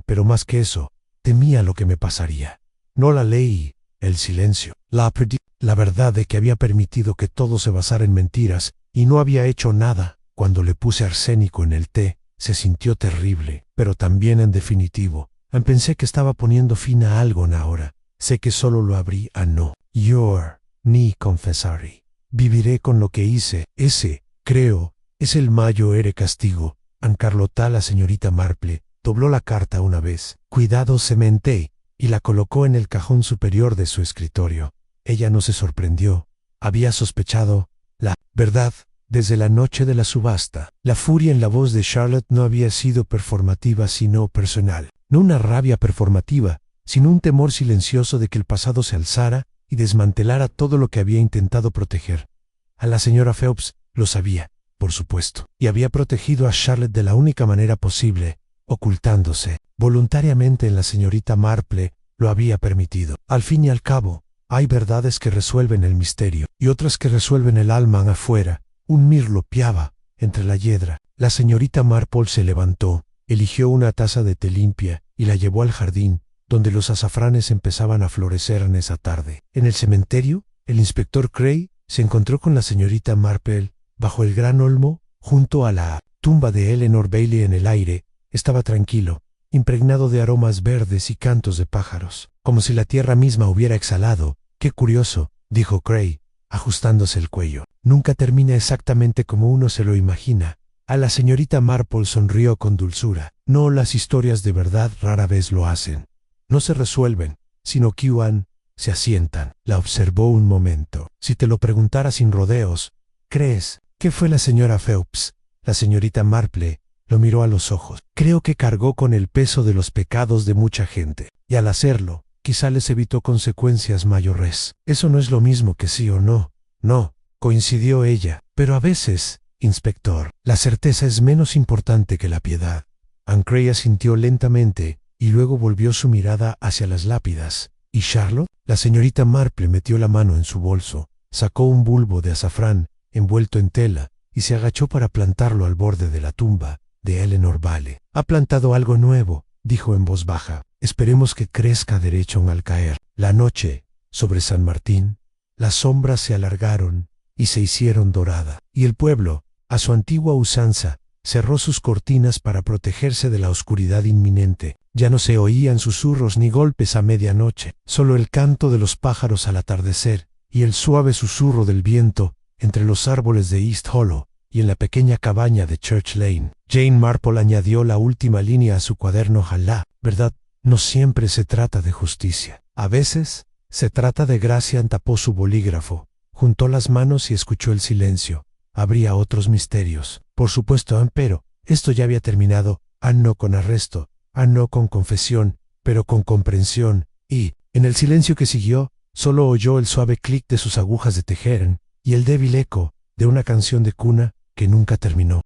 Pero más que eso, temía lo que me pasaría. No la ley, el silencio, la verdad de que había permitido que todo se basara en mentiras y no había hecho nada. Cuando le puse arsénico en el té, se sintió terrible, pero también en definitivo. Pensé que estaba poniendo fin a algo ahora. Sé que solo lo abrí a no. Ni confesaré. Viviré con lo que hice. Ese, creo, es el mayor castigo. Carlota, la señorita Marple, dobló la carta una vez, cuidadosamente, y la colocó en el cajón superior de su escritorio. Ella no se sorprendió. Había sospechado la verdad desde la noche de la subasta. La furia en la voz de Charlotte no había sido performativa, sino personal. No una rabia performativa, sino un temor silencioso de que el pasado se alzara y desmantelara todo lo que había intentado proteger. A la señora Phelps lo sabía, por supuesto, y había protegido a Charlotte de la única manera posible, ocultándose. Voluntariamente en la señorita Marple lo había permitido. Al fin y al cabo, hay verdades que resuelven el misterio, y otras que resuelven el alma afuera. Un mirlo piaba entre la hiedra. La señorita Marple se levantó, eligió una taza de té limpia y la llevó al jardín, donde los azafranes empezaban a florecer en esa tarde. En el cementerio, el inspector Cray se encontró con la señorita Marple bajo el gran olmo, junto a la tumba de Eleanor Bailey. En el aire estaba tranquilo, impregnado de aromas verdes y cantos de pájaros, como si la tierra misma hubiera exhalado. «Qué curioso», dijo Cray, ajustándose el cuello. Nunca termina exactamente como uno se lo imagina. A la señorita Marple sonrió con dulzura. No, las historias de verdad rara vez lo hacen. No se resuelven, sino que se asientan. La observó un momento. Si te lo preguntara sin rodeos, ¿crees que fue la señora Phelps? La señorita Marple lo miró a los ojos. Creo que cargó con el peso de los pecados de mucha gente, y al hacerlo, quizá les evitó consecuencias mayores. Eso no es lo mismo que sí o no. No, coincidió ella. Pero a veces, inspector, la certeza es menos importante que la piedad. Ancrey asintió lentamente, y luego volvió su mirada hacia las lápidas. ¿Y Charlotte? La señorita Marple metió la mano en su bolso, sacó un bulbo de azafrán, envuelto en tela, y se agachó para plantarlo al borde de la tumba de Eleanor Vale. Ha plantado algo nuevo, dijo en voz baja. Esperemos que crezca derecho al caer. La noche, sobre San Martín, las sombras se alargaron y se hicieron dorada, y el pueblo, a su antigua usanza, cerró sus cortinas para protegerse de la oscuridad inminente. Ya no se oían susurros ni golpes a medianoche, solo el canto de los pájaros al atardecer y el suave susurro del viento entre los árboles de East Hollow y en la pequeña cabaña de Church Lane. Jane Marple añadió la última línea a su cuaderno. Ojalá, ¿verdad? No siempre se trata de justicia. A veces, se trata de gracia. Tapó su bolígrafo, juntó las manos y escuchó el silencio. Habría otros misterios. Por supuesto, pero esto ya había terminado. No con arresto, no con confesión, pero con comprensión. Y, en el silencio que siguió, solo oyó el suave clic de sus agujas de tejer y el débil eco de una canción de cuna que nunca terminó.